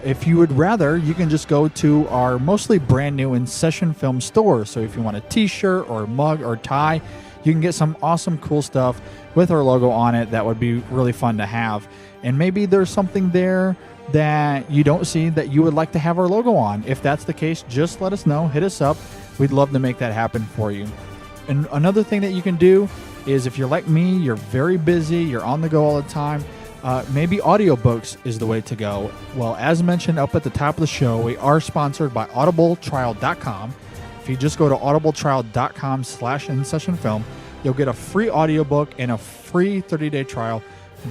If you would rather, you can just go to our mostly brand new InSession Film store. So if you want a t-shirt or a mug or tie, you can get some awesome cool stuff with our logo on it that would be really fun to have. And maybe there's something there that you don't see that you would like to have our logo on. If that's the case, just let us know. Hit us up. We'd love to make that happen for you. And another thing that you can do is if you're like me, you're very busy, you're on the go all the time, maybe audiobooks is the way to go. Well, as mentioned up at the top of the show, we are sponsored by audibletrial.com. If you just go to audibletrial.com/InSessionFilm, you'll get a free audiobook and a free 30-day trial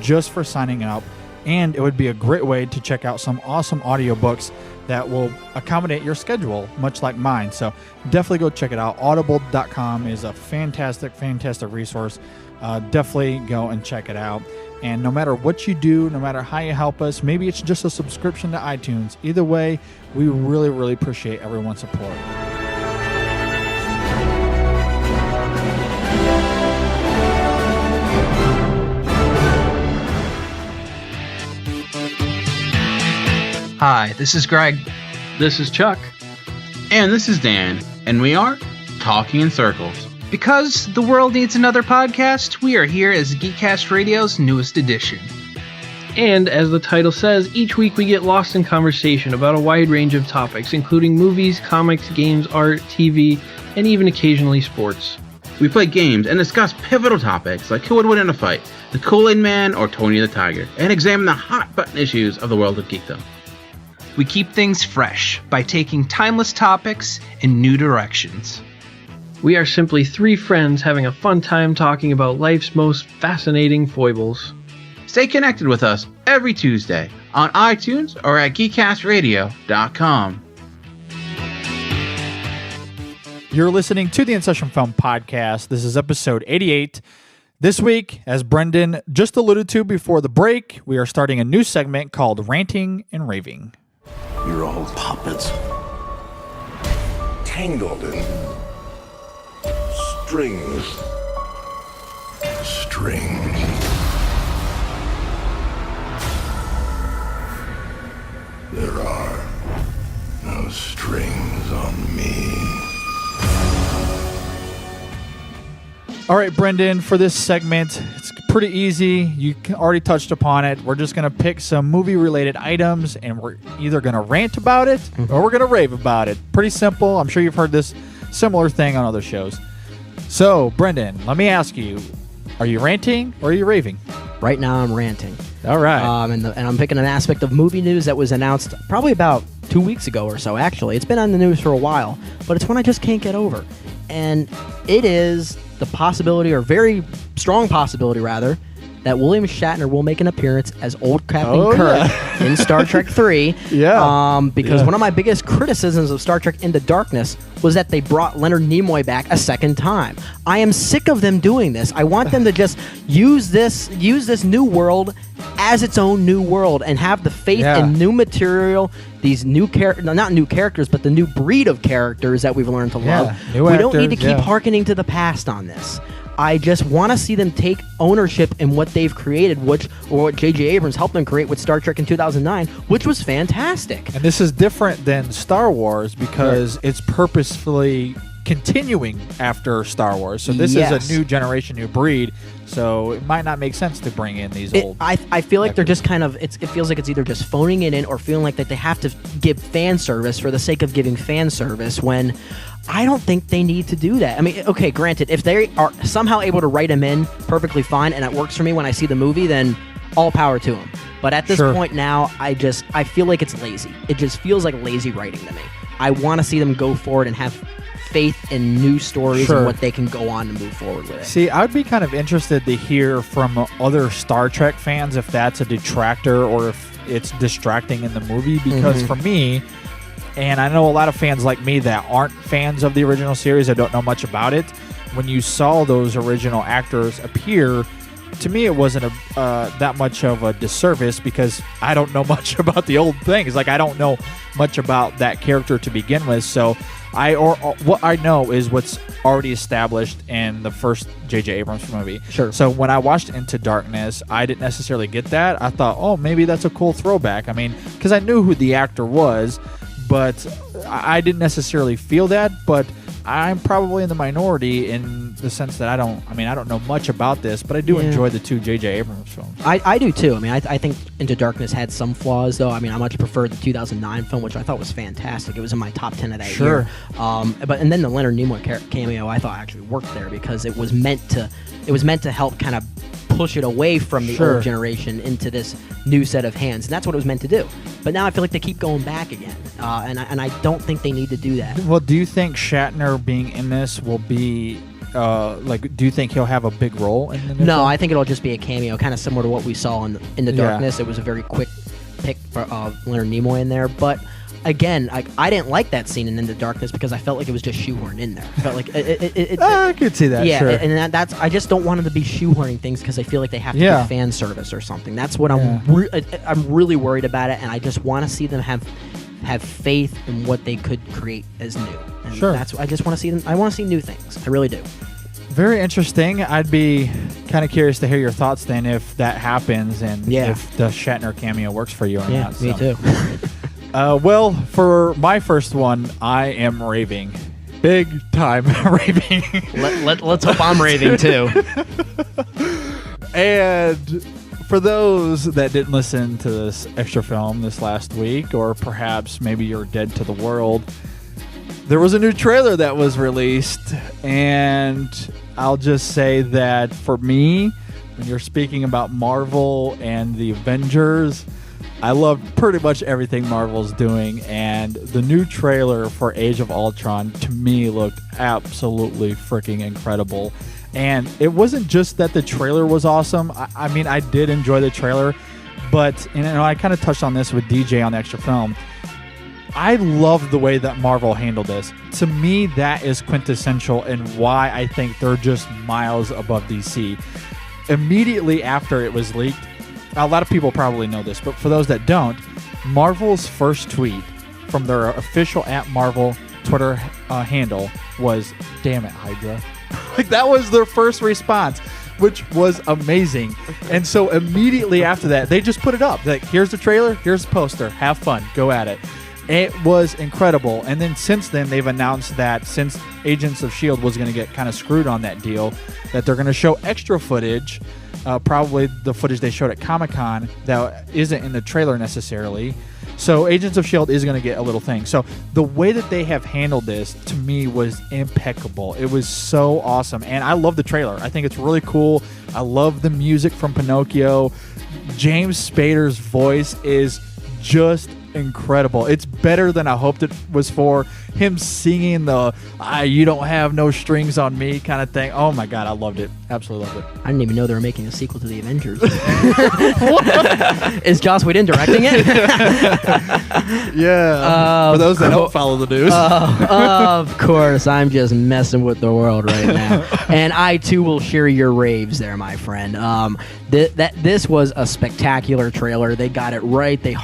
just for signing up. And it would be a great way to check out some awesome audiobooks that will accommodate your schedule, much like mine. So definitely go check it out. Audible.com is a fantastic, fantastic resource. Definitely go and check it out. And no matter what you do, no matter how you help us, maybe it's just a subscription to iTunes. Either way, we really, really appreciate everyone's support. Hi, this is Greg. This is Chuck. And this is Dan. And we are Talking in Circles. Because the world needs another podcast, we are here as Geekcast Radio's newest edition. And as the title says, each week we get lost in conversation about a wide range of topics, including movies, comics, games, art, TV, and even occasionally sports. We play games and discuss pivotal topics like who would win in a fight, the Kool-Aid Man or Tony the Tiger, and examine the hot-button issues of the world of geekdom. We keep things fresh by taking timeless topics in new directions. We are simply three friends having a fun time talking about life's most fascinating foibles. Stay connected with us every Tuesday on iTunes or at geekcastradio.com. You're listening to the InSession Film Podcast. This is episode 88. This week, as Brendan just alluded to before the break, we are starting a new segment called Ranting and Raving. You're all puppets, tangled in strings. There are no strings on me. All right, Brendan, for this segment, it's pretty easy. You already touched upon it. We're just going to pick some movie-related items, and we're either going to rant about it or we're going to rave about it. Pretty simple. I'm sure you've heard this similar thing on other shows. So, Brendan, let me ask you, are you ranting or are you raving? Right now, I'm ranting. All right. And I'm picking an aspect of movie news that was announced probably about 2 weeks ago or so, actually. It's been on the news for a while, but it's one I just can't get over. And it is the possibility, or very strong possibility rather, that William Shatner will make an appearance as old Captain Kirk in Star Trek 3. Because one of my biggest criticisms of Star Trek Into Darkness was that they brought Leonard Nimoy back a second time. I am sick of them doing this. I want them to just use this new world as its own new world and have the faith in new material, these new not new characters, but the new breed of characters that we've learned to love. We don't need to keep hearkening to the past on this. I just want to see them take ownership in what they've created, or what J.J. Abrams helped them create with Star Trek in 2009, which was fantastic. And this is different than Star Wars because it's purposefully continuing after Star Wars. So this is a new generation, new breed. So it might not make sense to bring in these old. I feel like they're just kind of. It feels like it's either just phoning it in or feeling like that they have to give fan service for the sake of giving fan service when I don't think they need to do that. I mean, okay, granted, if they are somehow able to write him in perfectly fine and it works for me when I see the movie, then all power to them. But at this point now, I feel like it's lazy. It just feels like lazy writing to me. I want to see them go forward and have faith in new stories and what they can go on and move forward with it. See, I would be kind of interested to hear from other Star Trek fans if that's a detractor or if it's distracting in the movie, because for me, and I know a lot of fans like me that aren't fans of the original series, that don't know much about it, when you saw those original actors appear, to me, it wasn't that much of a disservice because I don't know much about the old things. Like, I don't know much about that character to begin with. So what I know is what's already established in the first J.J. Abrams movie. Sure. So when I watched Into Darkness, I didn't necessarily get that. I thought, oh, maybe that's a cool throwback. I mean, because I knew who the actor was, but I didn't necessarily feel that. But I'm probably in the minority in the sense that I don't know much about this, but I do enjoy the two J.J. Abrams films. I do too. I mean, I think Into Darkness had some flaws, though. I mean, I much preferred the 2009 film, which I thought was fantastic. It was in my top 10 of that year. And then the Leonard Nimoy cameo, I thought actually worked there because it was meant to help kind of push it away from the old generation into this new set of hands, and that's what it was meant to do. But now I feel like they keep going back again, and I don't think they need to do that. Well, do you think Shatner being in this will be do you think he'll have a big role in the new film? I think it'll just be a cameo, kind of similar to what we saw in the Darkness. It was a very quick pick for Leonard Nimoy in there, but again, I didn't like that scene in Into Darkness because I felt like it was just shoehorned in there. I felt like I could see that. Yeah, sure. and that's I just don't want them to be shoehorning things because I feel like they have to do fan service or something. That's what I'm really worried about it, and I just want to see them have faith in what they could create as new. And that's I just want to see them. I want to see new things. I really do. Very interesting. I'd be kind of curious to hear your thoughts then if that happens and if the Shatner cameo works for you or not. Me too. Well, for my first one, I am raving. Big time raving. Let's hope I'm raving too. And for those that didn't listen to this extra film this last week, or perhaps maybe you're dead to the world, there was a new trailer that was released. And I'll just say that for me, when you're speaking about Marvel and the Avengers, I love pretty much everything Marvel's doing, and the new trailer for Age of Ultron to me looked absolutely freaking incredible. And it wasn't just that the trailer was awesome. I mean, I did enjoy the trailer, but I kind of touched on this with DJ on the extra film. I love the way that Marvel handled this. To me, that is quintessential and why I think they're just miles above DC. Immediately after it was leaked, a lot of people probably know this, but for those that don't, Marvel's first tweet from their official @Marvel Twitter handle was, "Damn it, Hydra." Like, that was their first response, which was amazing. And so immediately after that, they just put it up. Like, here's the trailer, here's the poster, have fun, go at it. It was incredible. And then since then, they've announced that since Agents of S.H.I.E.L.D. was going to get kind of screwed on that deal, that they're going to show extra footage, probably the footage they showed at Comic-Con that isn't in the trailer necessarily. So Agents of S.H.I.E.L.D. is going to get a little thing. So the way that they have handled this, to me, was impeccable. It was so awesome. And I love the trailer. I think it's really cool. I love the music from Pinocchio. James Spader's voice is just incredible. It's better than I hoped it was for. Him singing the "you don't have no strings on me" kind of thing. Oh my god, I loved it. Absolutely loved it. I didn't even know they were making a sequel to The Avengers. Is Joss Whedon directing it? Yeah. For those that don't follow the news. Of course, I'm just messing with the world right now. And I too will share your raves there, my friend. This was a spectacular trailer. They got it right. They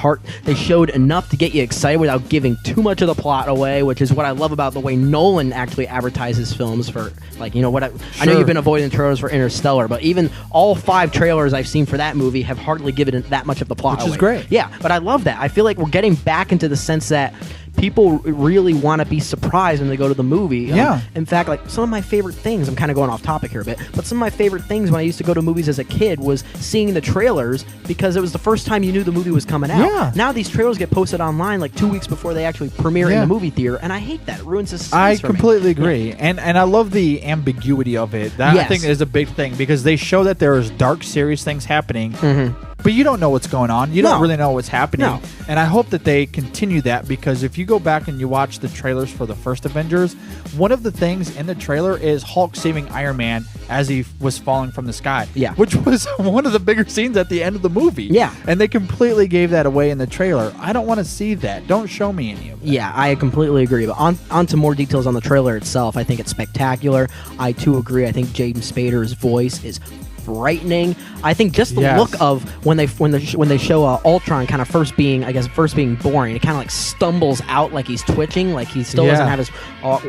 showed enough to get you excited without giving too much of the plot away, which is what I love about the way Nolan actually advertises films for, like, you know what? I know you've been avoiding trailers for Interstellar, but even all 5 trailers I've seen for that movie have hardly given it that much of the plot away. Which is great. Yeah, but I love that. I feel like we're getting back into the sense that people really want to be surprised when they go to the movie. Yeah. In fact, like, some of my favorite things, I'm kind of going off topic here a bit, but some of my favorite things when I used to go to movies as a kid was seeing the trailers because it was the first time you knew the movie was coming out. Yeah. Now these trailers get posted online like 2 weeks before they actually premiere in the movie theater, and I hate that. It ruins the suspense for me. Completely agree. Yeah. And I love the ambiguity of it. That I think is a big thing because they show that there is dark, serious things happening. Mm-hmm. But you don't know what's going on. You don't really know what's happening. No. And I hope that they continue that because if you go back and you watch the trailers for the first Avengers, one of the things in the trailer is Hulk saving Iron Man as he was falling from the sky. Yeah. Which was one of the bigger scenes at the end of the movie. Yeah. And they completely gave that away in the trailer. I don't want to see that. Don't show me any of that. Yeah, I completely agree. But on to more details on the trailer itself. I think it's spectacular. I too agree. I think James Spader's voice is frightening. I think just the Yes. look of when they show Ultron kind of first being born, it kind of like stumbles out like he's twitching, like he still doesn't have his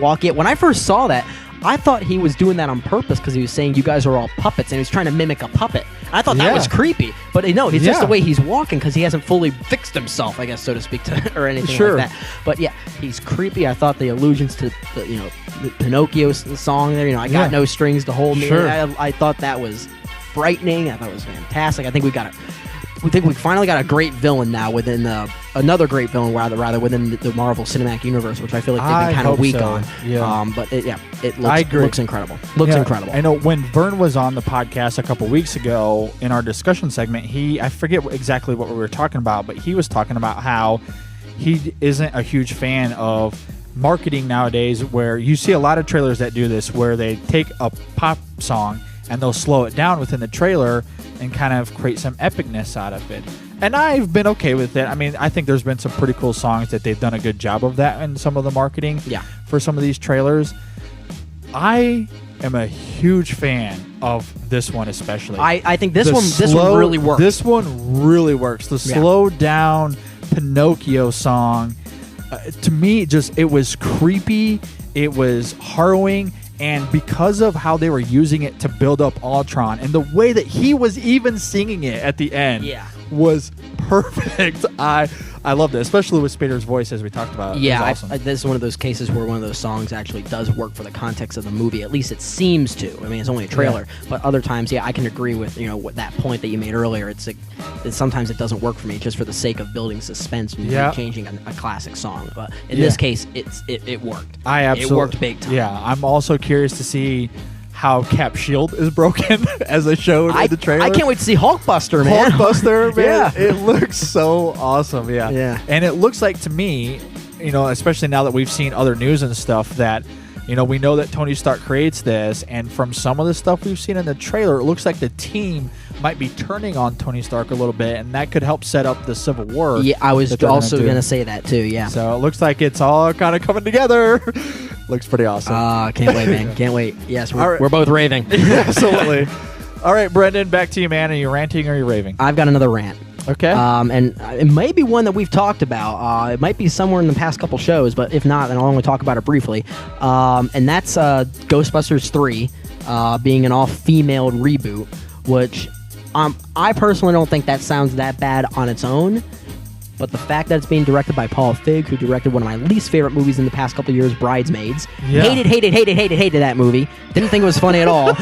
walk yet. When I first saw that, I thought he was doing that on purpose because he was saying you guys are all puppets and he was trying to mimic a puppet. I thought that was creepy, but no, it's just the way he's walking because he hasn't fully fixed himself, I guess, so to speak, or anything like that. But yeah, he's creepy. I thought the allusions to the Pinocchio song there, I got no strings to hold me. Sure. I thought that was frightening. I thought it was fantastic. I think we finally got a great villain now within another great villain rather within the Marvel Cinematic Universe, which I feel like they've been kind of weak on. Yeah. But it looks incredible. Incredible. I know when Vern was on the podcast a couple weeks ago in our discussion segment, I forget exactly what we were talking about, but he was talking about how he isn't a huge fan of marketing nowadays, where you see a lot of trailers that do this, where they take a pop song and they'll slow it down within the trailer and kind of create some epicness out of it. And I've been okay with it. I mean, I think there's been some pretty cool songs that they've done a good job of that in some of the marketing for some of these trailers. I am a huge fan of this one especially. I think this one really works. This one really works. The slowed down Pinocchio song, to me, it was creepy. It was harrowing. And because of how they were using it to build up Ultron and the way that he was even singing it at the end was perfect. I loved it, especially with Spader's voice, as we talked about. Yeah, it was awesome. this is one of those cases where one of those songs actually does work for the context of the movie. At least it seems to. I mean, it's only a trailer, but other times, I can agree with with that point that you made earlier. Sometimes it doesn't work for me just for the sake of building suspense and changing a classic song. But in this case, it worked. It worked big time. Yeah, I'm also curious to see how Cap's shield is broken, as they showed in the trailer. I can't wait to see Hulkbuster, man. Hulkbuster, man. It looks so awesome, Yeah. And it looks like, to me, especially now that we've seen other news and stuff, that, we know that Tony Stark creates this, and from some of the stuff we've seen in the trailer, it looks like the team might be turning on Tony Stark a little bit, and that could help set up the Civil War. Yeah, I was also going to say that, too, yeah. So it looks like it's all kind of coming together. Looks pretty awesome. Can't wait, man. Can't wait. Yes, we're both raving. Absolutely. All right, Brendan, back to you, man. Are you ranting or are you raving? I've got another rant. Okay. And it may be one that we've talked about. It might be somewhere in the past couple shows, but if not, then I'll only talk about it briefly. And that's Ghostbusters 3 being an all-female reboot, which I personally don't think that sounds that bad on its own. But the fact that it's being directed by Paul Feig, who directed one of my least favorite movies in the past couple of years, Bridesmaids. Yeah. Hated that movie. Didn't think it was funny at all.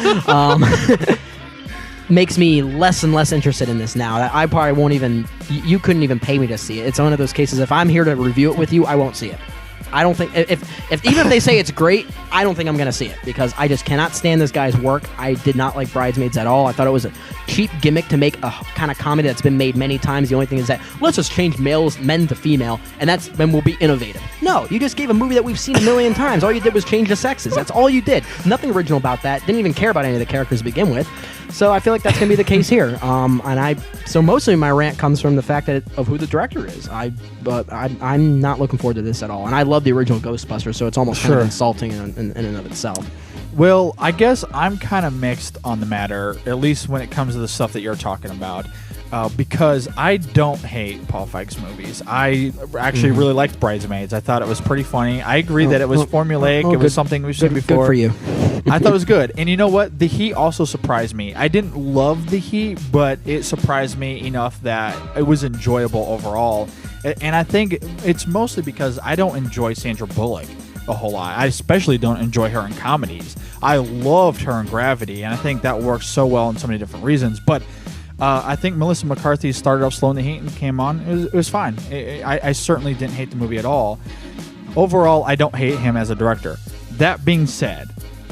Makes me less and less interested in this now. I probably won't even... You couldn't even pay me to see it. It's one of those cases, if I'm here to review it with you, I won't see it. I don't think... Even if they say it's great, I don't think I'm going to see it, because I just cannot stand this guy's work. I did not like Bridesmaids at all. I thought it was a cheap gimmick to make a kind of comedy that's been made many times. The only thing is that, let's just change men to female, and then we'll be innovative. No, you just gave a movie that we've seen a million times. All you did was change the sexes. That's all you did. Nothing original about that. Didn't even care about any of the characters to begin with. So I feel like that's going to be the case here. So mostly my rant comes from the fact of who the director is. I'm not looking forward to this at all. And I love the original Ghostbusters, so it's almost kind of insulting in and of itself. Well, I guess I'm kind of mixed on the matter, at least when it comes to the stuff that you're talking about. Because I don't hate Paul Feig's movies. I actually really liked Bridesmaids. I thought it was pretty funny. I agree that it was formulaic. It was something we've seen before. Good for you. I thought it was good. And you know what? The Heat also surprised me. I didn't love The Heat, but it surprised me enough that it was enjoyable overall. And I think it's mostly because I don't enjoy Sandra Bullock a whole lot. I especially don't enjoy her in comedies. I loved her in Gravity, and I think that works so well in so many different reasons. But I think Melissa McCarthy started off slow in The Heat and came on. It was fine. I certainly didn't hate the movie at all. Overall, I don't hate him as a director. That being said,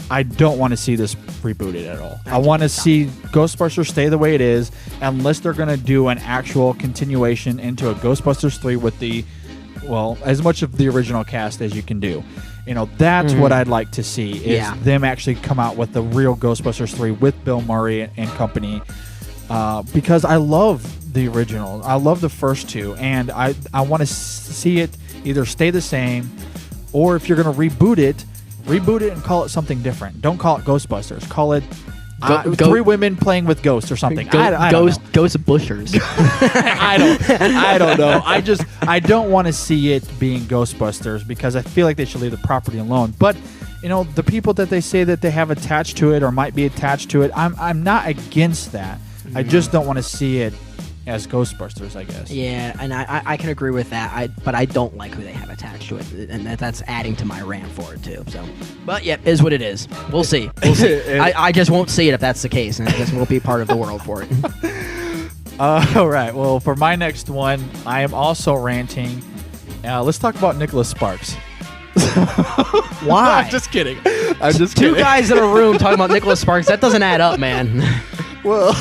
I don't want to see this rebooted at all. I want to see Ghostbusters stay the way it is, unless they're going to do an actual continuation into a Ghostbusters 3 with as much of the original cast as you can do. That's what I'd like to see, is them actually come out with the real Ghostbusters 3 with Bill Murray and company. Because I love the original. I love the first two, and I want to see it either stay the same, or if you're going to reboot it and call it something different. Don't call it Ghostbusters. Call it 3 women playing with ghosts or something. I don't know. Ghost bushers. I don't know. I don't want to see it being Ghostbusters because I feel like they should leave the property alone. But the people that they say that they have attached to it or might be attached to it, I'm not against that. I just don't want to see it as Ghostbusters, I guess. Yeah, and I can agree with that. But I don't like who they have attached to it, and that's adding to my rant for it too. So, but yeah, is what it is. We'll see. I just won't see it if that's the case, and I guess we'll be part of the world for it. All right. Well, for my next one, I am also ranting. Let's talk about Nicholas Sparks. Why? I'm just kidding. Two guys in a room talking about Nicholas Sparks. That doesn't add up, man. Well,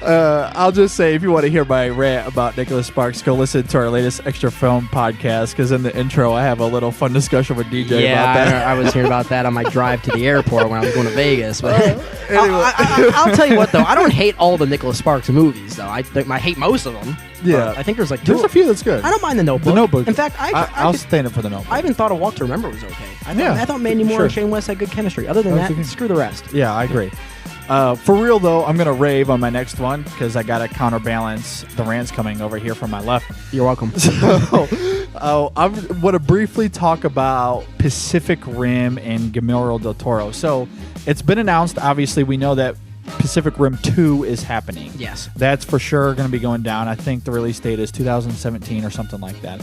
I'll just say, if you want to hear my rant about Nicholas Sparks, go listen to our latest Extra Film podcast, because in the intro, I have a little fun discussion with DJ about that. I was hearing about that on my drive to the airport when I was going to Vegas. But I'll tell you what, though. I don't hate all the Nicholas Sparks movies, though. I hate most of them. Yeah. I think there's like There's a few that's good. I don't mind The Notebook. The Notebook. In fact, I'll stand up for The Notebook. I even thought A Walk to Remember was okay. I thought Mandy Moore and Shane West had good chemistry. Other than that, screw the rest. Yeah, I agree. For real, though, I'm going to rave on my next one because I got to counterbalance the rants coming over here from my left. You're welcome. So, I want to briefly talk about Pacific Rim and Guillermo del Toro. So, it's been announced. Obviously, we know that Pacific Rim 2 is happening. Yes. That's for sure going to be going down. I think the release date is 2017 or something like that.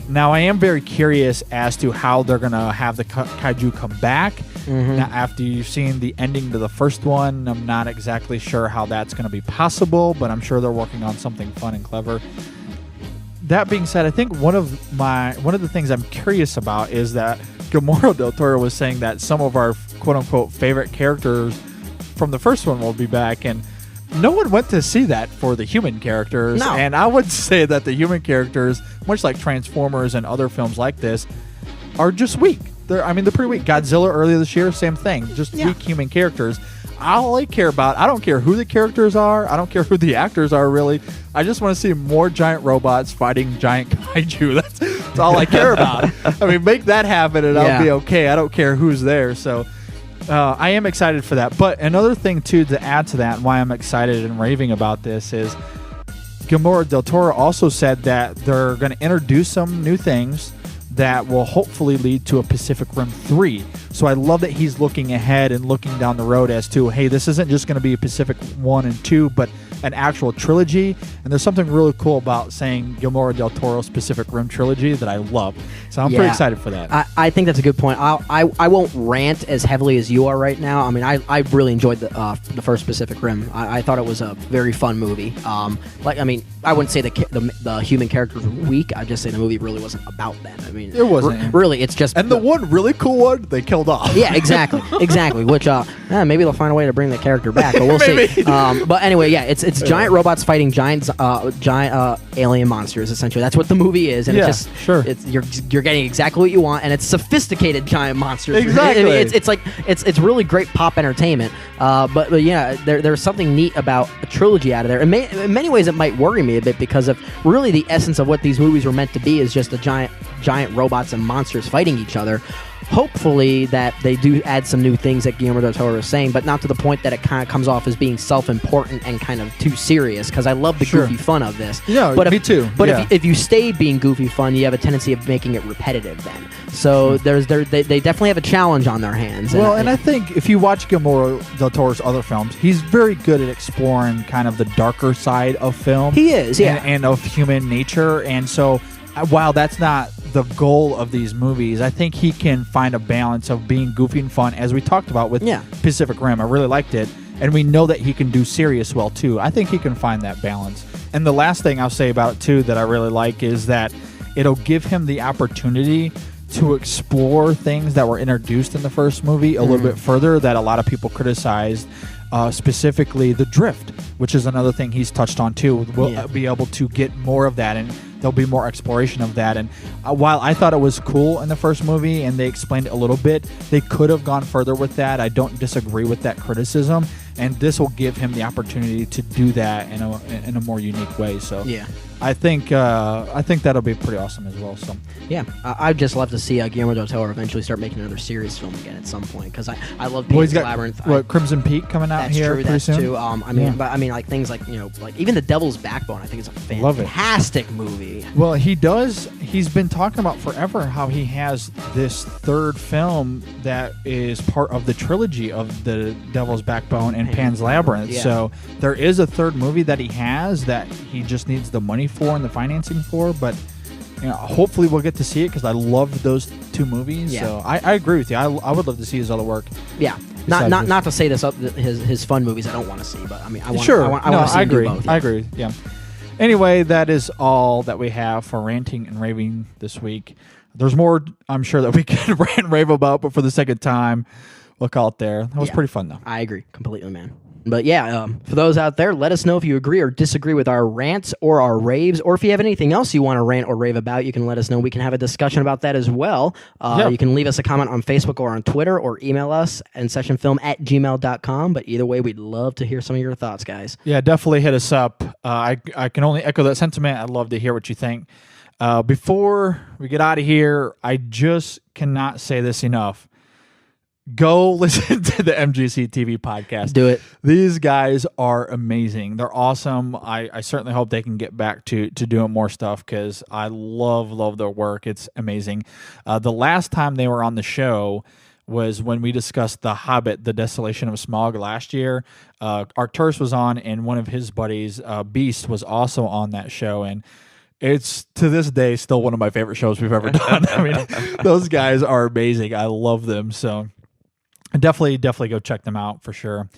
Now, I am very curious as to how they're going to have the kaiju come back. Now, after you've seen the ending to the first one, I'm not exactly sure how that's going to be possible, but I'm sure they're working on something fun and clever. That being said, I think one of the things I'm curious about is that Guillermo del Toro was saying that some of our quote-unquote favorite characters from the first one will be back, and no one went to see that for the human characters. No. And I would say that the human characters, much like Transformers and other films like this, are just weak. They're pretty weak. Godzilla earlier this year, same thing. Just weak human characters. All I care about, I don't care who the characters are. I don't care who the actors are, really. I just want to see more giant robots fighting giant kaiju. That's all I care about. Make that happen and I'll be okay. I don't care who's there. So I am excited for that. But another thing, too, to add to that and why I'm excited and raving about this is Guillermo del Toro also said that they're going to introduce some new things that will hopefully lead to a Pacific Rim 3. So I love that he's looking ahead and looking down the road as to, hey, this isn't just going to be a Pacific 1 and 2, but an actual trilogy. And there's something really cool about saying Guillermo del Toro's Pacific Rim trilogy that I love. So I'm pretty excited for that. I think that's a good point. I won't rant as heavily as you are right now. I really enjoyed the first Pacific Rim. I thought it was a very fun movie. I wouldn't say the human characters were weak. I'd just say the movie really wasn't about them. It wasn't. Really, it's just... And the one really cool one, they killed off. Yeah, exactly. Which, maybe they'll find a way to bring the character back, but we'll see. But anyway, yeah, it's giant robots fighting giant alien monsters, essentially. That's what the movie is. And it's just... You're getting exactly what you want, and it's sophisticated giant monsters. Exactly. It's really great pop entertainment. But yeah, there's something neat about a trilogy out of there. And in many ways, it might worry me a bit because of really the essence of what these movies were meant to be is just a giant robots and monsters fighting each other. Hopefully that they do add some new things that Guillermo del Toro is saying, but not to the point that it kind of comes off as being self-important and kind of too serious, because I love the goofy fun of this. Yeah, me too. But if you stay being goofy fun, you have a tendency of making it repetitive then. So they definitely have a challenge on their hands. Well, and I think if you watch Guillermo del Toro's other films, he's very good at exploring kind of the darker side of film. He is, yeah. And of human nature. And so while that's not the goal of these movies, I think he can find a balance of being goofy and fun, as we talked about with Pacific Rim. I really liked it. And we know that he can do serious well, too. I think he can find that balance. And the last thing I'll say about it, too, that I really like is that it'll give him the opportunity to explore things that were introduced in the first movie a little bit further that a lot of people criticized, specifically the drift, which is another thing he's touched on, too. We'll be able to get more of that, and there'll be more exploration of that. And while I thought it was cool in the first movie and they explained it a little bit, they could have gone further with that. I don't disagree with that criticism, and this will give him the opportunity to do that in a more unique way. So I think that'll be pretty awesome as well. So yeah, I'd just love to see Guillermo del Toro eventually start making another serious film again at some point, because I love Pan's Labyrinth. Crimson Peak coming out that's here true, pretty that's soon. Too. But like things like like even The Devil's Backbone. I think it's a fantastic movie. Well, he does. He's been talking about forever how he has this third film that is part of the trilogy of The Devil's Backbone and Pan's Labyrinth. Yeah. So there is a third movie that he has that he just needs the money for and the financing for. But hopefully we'll get to see it, because I loved those two movies. Yeah. So I agree with you. I would love to see his other work. Yeah. Not to say this up his fun movies I don't want to see, but I mean I want to see I him do agree. both. I agree. Yeah. Anyway, that is all that we have for Ranting and Raving this week. There's more, I'm sure, that we can rant and rave about, but for the sake of time, we'll call it there. That was pretty fun, though. I agree completely, man. But yeah, for those out there, let us know if you agree or disagree with our rants or our raves, or if you have anything else you want to rant or rave about, you can let us know. We can have a discussion about that as well. You can leave us a comment on Facebook or on Twitter, or email us at InSessionFilm@gmail.com. But either way, we'd love to hear some of your thoughts, guys. Yeah, definitely hit us up. I can only echo that sentiment. I'd love to hear what you think. Before we get out of here, I just cannot say this enough. Go listen to the MGCTv podcast. Do it. These guys are amazing. They're awesome. I certainly hope they can get back to doing more stuff, because I love their work. It's amazing. The last time they were on the show was when we discussed The Hobbit, The Desolation of Smaug last year. Arcturus was on, and one of his buddies, Beast, was also on that show, and it's, to this day, still one of my favorite shows we've ever done. I mean, those guys are amazing. I love them. So definitely go check them out for sure.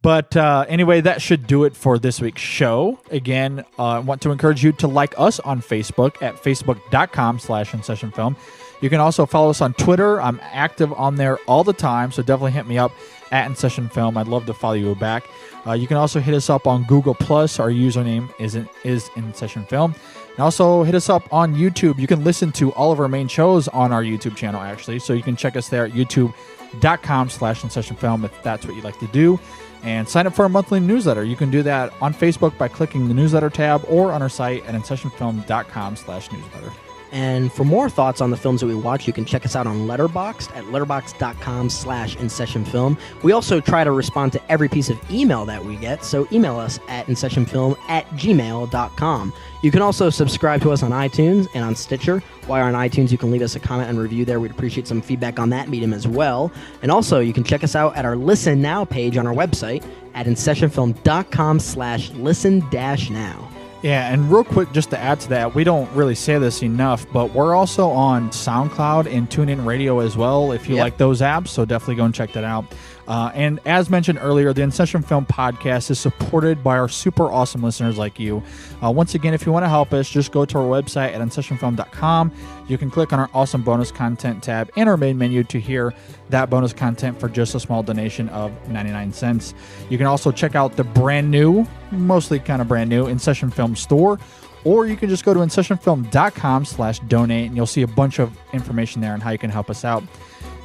But anyway, that should do it for this week's show. Again, I want to encourage you to like us on Facebook at facebook.com/InSessionFilm. You can also follow us on Twitter. I'm active on there all the time, so definitely hit me up at InSessionFilm. I'd love to follow you back. You can also hit us up on Google+. Our username is InSessionFilm. And also hit us up on YouTube. You can listen to all of our main shows on our YouTube channel, actually. So you can check us there at youtube.com/InSessionFilm if that's what you'd like to do. And sign up for our monthly newsletter. You can do that on Facebook by clicking the newsletter tab, or on our site at InSessionFilm.com/newsletter. And for more thoughts on the films that we watch, you can check us out on Letterboxd at letterboxd.com/InSessionFilm. We also try to respond to every piece of email that we get, so email us at InSessionFilm@gmail.com. You can also subscribe to us on iTunes and on Stitcher. While you're on iTunes, you can leave us a comment and review there. We'd appreciate some feedback on that medium as well. And also, you can check us out at our Listen Now page on our website at InSessionFilm.com/listen-now. Yeah, and real quick, just to add to that, we don't really say this enough, but we're also on SoundCloud and TuneIn Radio as well, if you like those apps, so definitely go and check that out. And as mentioned earlier, the InSession Film Podcast is supported by our super awesome listeners like you. Once again, if you want to help us, just go to our website at InSessionFilm.com. You can click on our awesome bonus content tab in our main menu to hear that bonus content for just a small donation of 99 cents. You can also check out the brand new, mostly kind of brand new, InSession Film store, or you can just go to InSessionFilm.com/donate, and you'll see a bunch of information there on how you can help us out.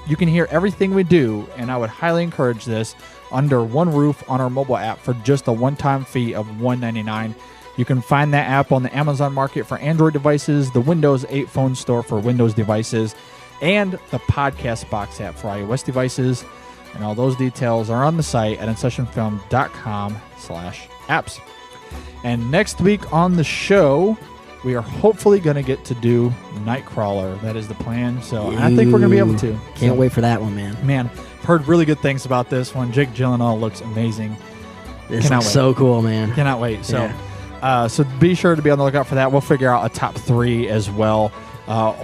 You can hear everything we do, and I would highly encourage this, under one roof on our mobile app for just a one-time fee of $1.99. You can find that app on the Amazon Market for Android devices, the Windows 8 phone store for Windows devices, and the Podcast Box app for iOS devices. And all those details are on the site at InSessionFilm.com/apps. And next week on the show, we are hopefully going to get to do Nightcrawler. That is the plan. So I think we're going to be able to. Can't wait for that one, man. Man, I've heard really good things about this one. Jake Gyllenhaal looks amazing. This looks so cool, man. Cannot wait. So, so be sure to be on the lookout for that. We'll figure out a top 3 as well.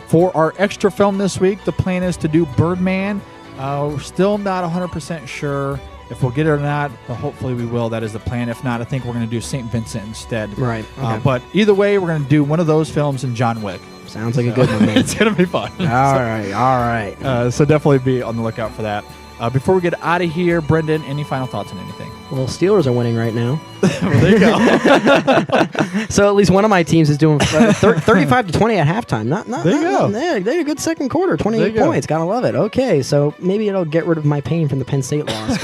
For our extra film this week, the plan is to do Birdman. We're still not 100% sure if we'll get it or not, but hopefully we will. That is the plan. If not, I think we're going to do St. Vincent instead. Right. Okay. But either way, we're going to do one of those films and John Wick. Sounds like a good one, man. It's going to be fun. All right. So definitely be on the lookout for that. Before we get out of here, Brendan, any final thoughts on anything? Well, Steelers are winning right now. Well, there you go. So at least one of my teams is doing 35-20 at halftime. There you go. They had a good second quarter, 28 points. Gotta love it. Okay, so maybe it'll get rid of my pain from the Penn State loss.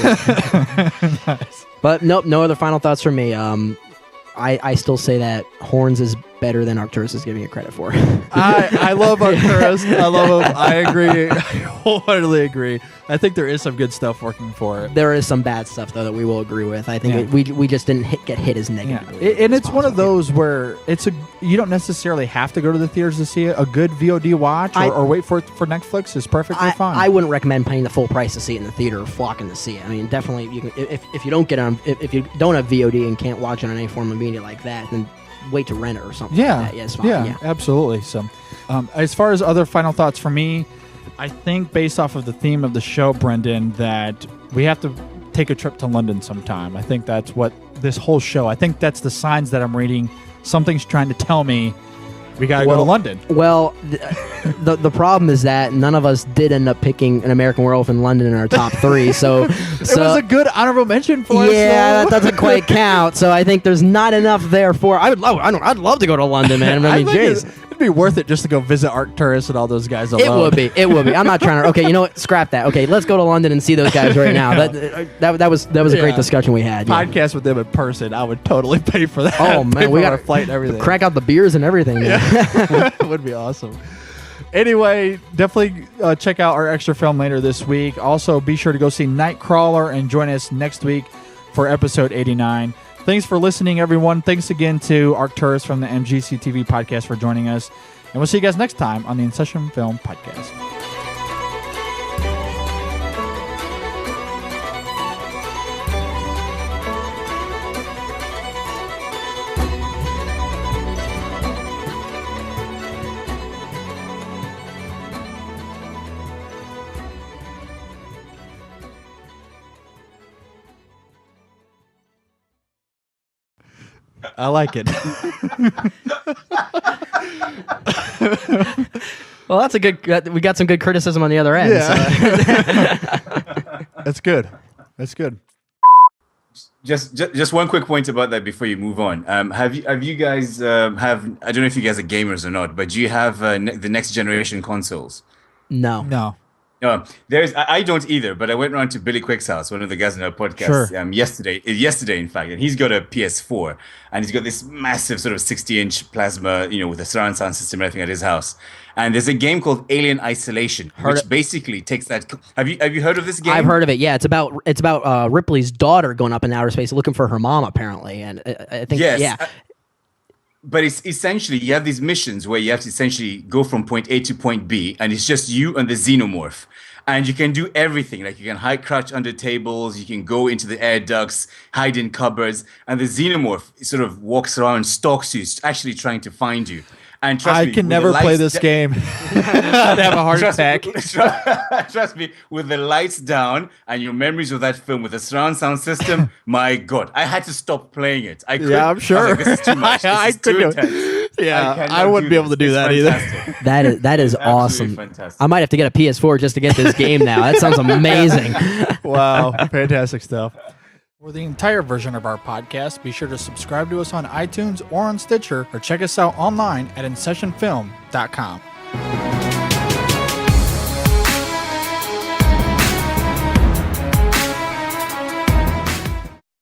Nice. But nope, no other final thoughts from me. I still say that Horns is better than Arcturus is giving it credit for. I love Arcturus. I love him. I agree. I wholeheartedly agree. I think there is some good stuff working for it. There is some bad stuff though that we will agree with. I think we just didn't get hit as negatively. And it's one of those where you don't necessarily have to go to the theaters to see it. A good VOD watch or wait for Netflix is perfectly fine. I wouldn't recommend paying the full price to see it in the theater or flocking to see it. I mean, definitely, you can, if you don't get on, if you don't have VOD and can't watch it on any form of media like that, then wait to rent it or something. Yeah, like that. Yeah, it's fine. Yeah, absolutely. So, as far as other final thoughts for me, I think based off of the theme of the show, Brendan, that we have to take a trip to London sometime. I think that's what this whole show. I think that's the signs that I'm reading. Something's trying to tell me we got to go to London. Well, the problem is that none of us did end up picking An American Werewolf in London in our top 3. So it was a good honorable mention for us. Yeah, that doesn't quite count. So I think there's not enough there for. I'd love to go to London, man. I mean, jeez. It'd be worth it just to go visit Arcturus and all those guys alone. It would be. I'm not trying to. Okay, you know what? Scrap that. Okay, let's go to London and see those guys right now. That was a great discussion we had. Podcast with them in person. I would totally pay for that. Oh man, we got a flight and everything. Crack out the beers and everything. Man. It would be awesome. Anyway, definitely check out our extra film later this week. Also, be sure to go see Nightcrawler and join us next week for episode 89. Thanks for listening, everyone. Thanks again to Arcturus from the MGCTv Podcast for joining us. And we'll see you guys next time on the InSession Film Podcast. I like it. Well, that's a good. We got some good criticism on the other end. Yeah. So. That's good. That's good. Just one quick point about that before you move on. Have you guys have? I don't know if you guys are gamers or not, but do you have the next generation consoles? No. No, I don't either, but I went around to Billy Quick's house, one of the guys in our podcast, yesterday, in fact, and he's got a PS4, and he's got this massive sort of 60-inch plasma, with a surround sound system and everything at his house. And there's a game called Alien Isolation, which basically takes that. Have you heard of this game? I've heard of it. Yeah, it's about Ripley's daughter going up in outer space looking for her mom, apparently, and I think But it's essentially, you have these missions where you have to essentially go from point A to point B, and it's just you and the xenomorph. And you can do everything. Like you can hide, crouch under tables, you can go into the air ducts, hide in cupboards, and the xenomorph sort of walks around, stalks you, actually trying to find you. And trust me, I can never play this game. I'd have a heart attack. Trust me, with the lights down and your memories of that film with the surround sound system, my God, I had to stop playing it. I couldn't. Yeah, I'm sure. I was like, this is too much. This is too intense. Yeah, I wouldn't be able to do that either. That is awesome. Fantastic. I might have to get a PS4 just to get this game now. That sounds amazing. Wow, fantastic stuff. For the entire version of our podcast, be sure to subscribe to us on iTunes or on Stitcher, or check us out online at InSessionFilm.com.